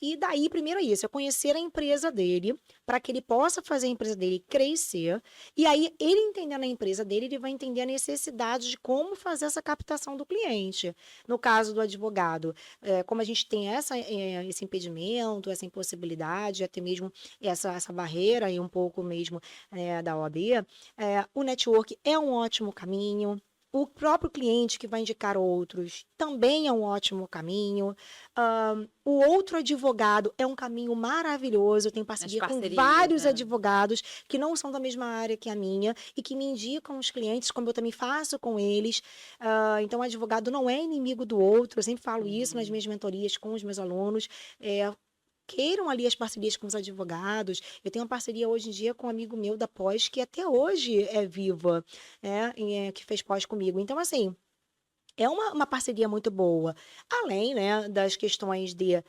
E daí, primeiro é isso, é conhecer a empresa dele, para que ele possa fazer a empresa dele crescer. E aí, ele entendendo a empresa dele, ele vai entender a necessidade de como fazer essa captação do cliente. No caso do advogado, como a gente tem esse impedimento, essa impossibilidade, até mesmo essa barreira aí um pouco mesmo da OAB, o network é um ótimo caminho. O próprio cliente que vai indicar outros também é um ótimo caminho. O outro advogado é um caminho maravilhoso. Eu tenho As parceria com parcerias, vários né? advogados que não são da mesma área que a minha e que me indicam os clientes, como eu também faço com eles. Então, o advogado não é inimigo do outro. Eu sempre falo isso nas Uhum. minhas mentorias com os meus alunos. Queiram ali as parcerias com os advogados. Eu tenho uma parceria hoje em dia com um amigo meu da pós, que até hoje é viva, né? Que fez pós comigo. Então, assim, é uma parceria muito boa. Além, né, das questões de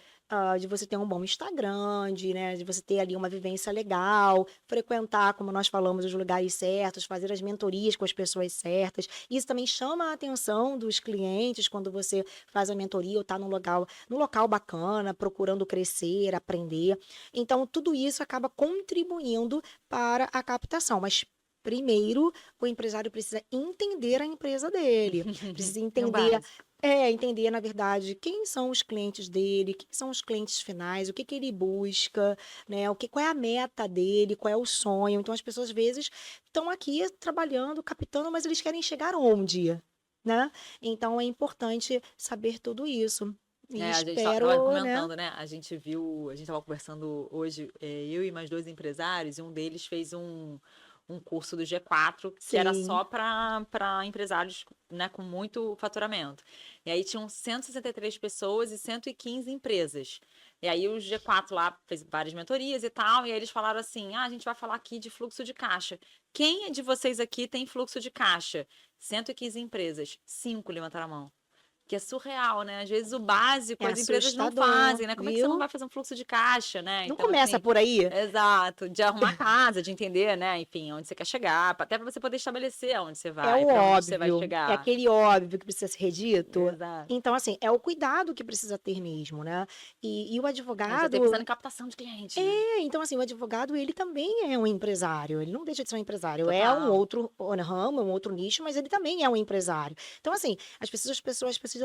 você ter um bom Instagram, de você ter ali uma vivência legal, frequentar, como nós falamos, os lugares certos, fazer as mentorias com as pessoas certas. Isso também chama a atenção dos clientes quando você faz a mentoria ou está num local bacana, procurando crescer, aprender. Então, tudo isso acaba contribuindo para a captação. Mas primeiro, o empresário precisa entender a empresa dele, precisa No entender, básico. entender, na verdade, quem são os clientes dele, quem são os clientes finais, o que que ele busca, né? Qual é a meta dele, qual é o sonho. Então, as pessoas, às vezes, estão aqui trabalhando, captando, mas eles querem chegar onde, né? Então, é importante saber tudo isso. E A gente tava espero, né? comentando, né? A gente tava conversando hoje, eu e mais dois empresários, e um deles fez um curso do G4 que era Sim, só para empresários, né, com muito faturamento. E aí tinham 163 pessoas e 115 empresas. E aí o G4 lá fez várias mentorias e tal, e aí eles falaram assim, a gente vai falar aqui de fluxo de caixa. Quem de vocês aqui tem fluxo de caixa? 115 empresas, 5 levantaram a mão. Que é surreal, né? Às vezes o básico É as empresas não assustador, fazem, né? Como é que você não viu? vai fazer um fluxo de caixa, né? Não Então, começa assim, por aí? exato, de arrumar casa, de entender, né? Enfim, onde você quer chegar, até para você poder estabelecer aonde você É vai, o para onde você vai óbvio, é chegar. aquele óbvio que precisa ser redito. Exato. Então, assim, é o cuidado que precisa ter mesmo, né? E o A gente já tem advogado. pensando em captação de cliente, né? Então, assim, o advogado, ele também é um empresário. Ele não deixa de ser um empresário. É um Total. outro ramo, é um outro nicho, mas ele também é um empresário. Então, assim, as pessoas precisam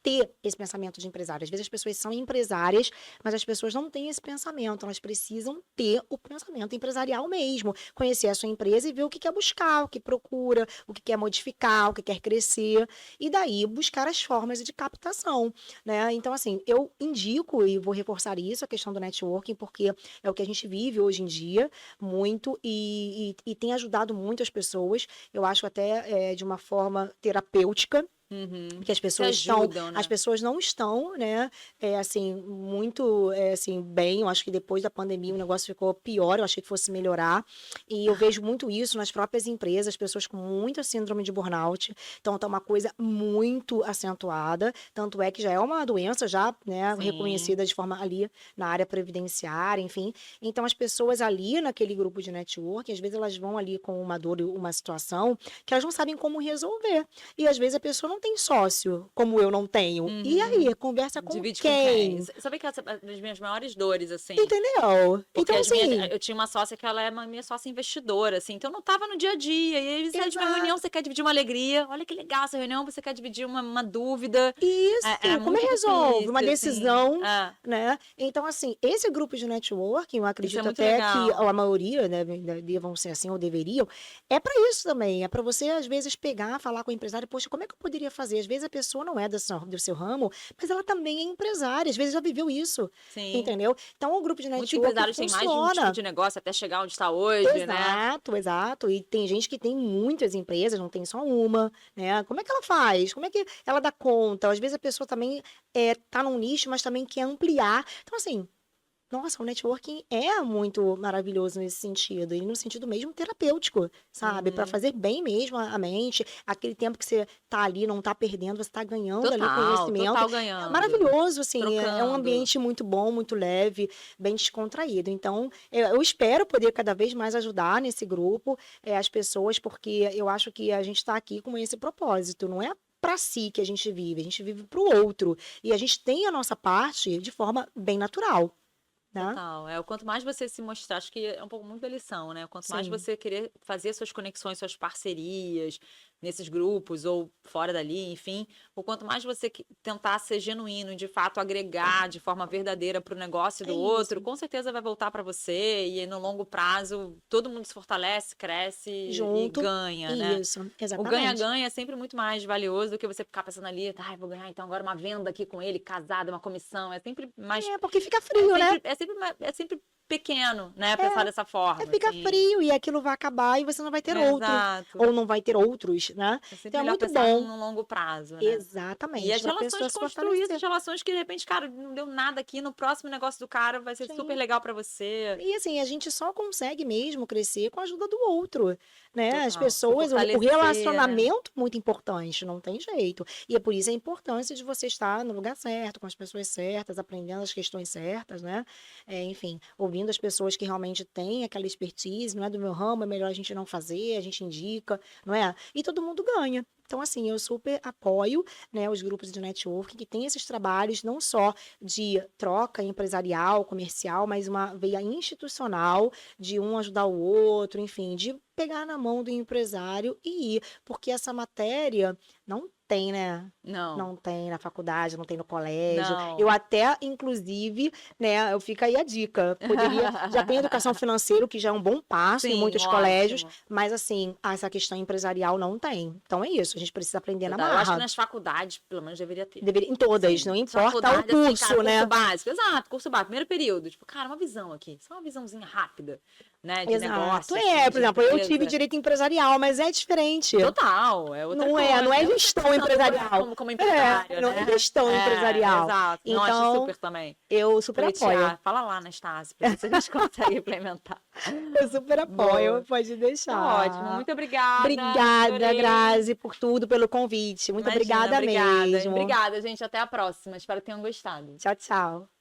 ter esse pensamento de empresário. Às vezes as pessoas são empresárias, mas as pessoas não têm esse pensamento. Elas precisam ter o pensamento empresarial mesmo. Conhecer a sua empresa e ver o que quer buscar, o que procura, o que quer modificar, o que quer crescer. E daí buscar as formas de captação, né? Então, assim, eu indico e vou reforçar isso, a questão do networking, porque é o que a gente vive hoje em dia muito e tem ajudado muito as pessoas. Eu acho até de uma forma terapêutica, porque as Se pessoas ajudam, as né? pessoas não estão, né, assim, muito, assim, bem. Eu acho que depois da pandemia o negócio ficou pior, eu achei que fosse melhorar. E eu vejo muito isso nas próprias empresas, as pessoas com muita síndrome de burnout. Então, tá uma coisa muito acentuada. Tanto é que já é uma doença, já, né, Sim. reconhecida de forma ali na área previdenciária, enfim. Então, as pessoas ali naquele grupo de network, às vezes elas vão ali com uma dor e uma situação que elas não sabem como resolver. E às vezes a pessoa não tem sócio, como eu não tenho. E aí, conversa com Divide com quem? quem? Sabe que essa é uma das minhas maiores dores, assim? Entendeu? Porque Então, assim, eu tinha uma sócia que ela é uma minha sócia investidora, assim, então eu não tava no dia a dia. E aí, você sai de uma reunião, exato. você quer dividir uma alegria. Olha que legal essa reunião, você quer dividir uma dúvida. É Isso, como é muito que resolve? Uma difícil, assim. decisão, né? Então, assim, esse grupo de networking, eu Isso é acredito muito até que legal. a maioria, né, devam ser assim, ou deveriam, é para isso também. É para você, às vezes, pegar, falar com o empresário, poxa, como é que eu poderia fazer? Às vezes a pessoa não é do seu ramo, mas ela também é empresária, às vezes já viveu isso, Sim. entendeu? Então, o grupo de Muitos networking empresários têm mais de um tipo funciona. de negócio até chegar onde está hoje, né? Exato, exato. E tem gente que tem muitas empresas, não tem só uma, né? Como é que ela faz? Como é que ela dá conta? Às vezes a pessoa também tá num nicho, mas também quer ampliar. Então, assim, nossa, o networking é muito maravilhoso nesse sentido, e no sentido mesmo terapêutico, sabe? Para Uhum. fazer bem mesmo a mente, aquele tempo que você tá ali, não tá perdendo, você tá ganhando ali Total, conhecimento. total É ganhando, maravilhoso, assim, é um trocando. ambiente muito bom, muito leve, bem descontraído. Então, eu espero poder cada vez mais ajudar nesse grupo, as pessoas, porque eu acho que a gente está aqui com esse propósito, não é para si que a gente vive para o outro. E a gente tem a nossa parte de forma bem natural, né? Total. É, o quanto mais você se mostrar, acho que é um pouco muito da lição, né? O quanto mais Sim. você querer fazer suas conexões, suas parcerias nesses grupos ou fora dali, enfim, o quanto mais você tentar ser genuíno, de fato agregar de forma verdadeira para o negócio É do outro, isso. com certeza vai voltar para você e no longo prazo todo mundo se fortalece, cresce e Junto. ganha, né? Isso, O exatamente. ganha-ganha é sempre muito mais valioso do que você ficar pensando ali, ai, vou ganhar então agora uma venda aqui com ele, casada, uma comissão. É sempre mais. Porque fica frio, né? É sempre pequeno, né? Pensar É, dessa forma, fica assim. frio e aquilo vai acabar e você não vai ter outro. Exato. Ou não vai ter outros, né? É Então sempre é melhor muito pensar bom. num longo prazo, né? E Exatamente, as para a relações pessoa se construir essas fortalecer. relações que de repente, cara, não deu nada aqui, no próximo negócio do cara vai ser super Sim. legal pra você. E assim, a gente só consegue mesmo crescer com a ajuda do outro, né? As Total. Se pessoas, o fortalecer, né? relacionamento é muito importante, não tem jeito. E é por isso a importância de você estar no lugar certo, com as pessoas certas, aprendendo as questões certas, né? Enfim, ouvindo as pessoas que realmente têm aquela expertise, não é do meu ramo, é melhor a gente não fazer, a gente indica, não é? E todo mundo ganha. Então, assim, eu super apoio, né, os grupos de networking que têm esses trabalhos não só de troca empresarial, comercial, mas uma veia institucional de um ajudar o outro, enfim, de pegar na mão do empresário e ir, porque essa matéria não tem, né? Não, Não tem na faculdade, não tem no colégio. Eu não. até, inclusive, né, eu fico aí a dica. Poderia, já tem educação financeira, que já é um bom passo em Sim, muitos colégios, ótimo. mas assim, essa questão empresarial não tem. Então é isso, a gente precisa aprender na Total. Eu acho que marra. nas faculdades, pelo menos, deveria ter. Deveria, em todas, não Sim, importa o faculdade, assim, cara, curso, curso né? básico. Exato, curso básico. Primeiro período. Tipo, cara, uma visão aqui. Só uma visãozinha rápida. né? De Exato. negócio. Assim, Por exemplo, eu empresa. tive direito empresarial, mas é diferente. Total, é outra Não coisa. não é Eu não tô gestão pensando empresarial. como empresário, Não né? é gestão empresarial. Exato. Não, acho Então, super também. eu super apoio. Pleitear. Fala lá na Estácio, pra ver se a gente consegue implementar. Eu super apoio, Boa. pode deixar. Tá ótimo, muito obrigada. Obrigada, Adorei. Grazi, por tudo, pelo convite. Muito Imagina, obrigada mesmo. Obrigada, gente. Até a próxima. Espero que tenham gostado. Tchau, tchau.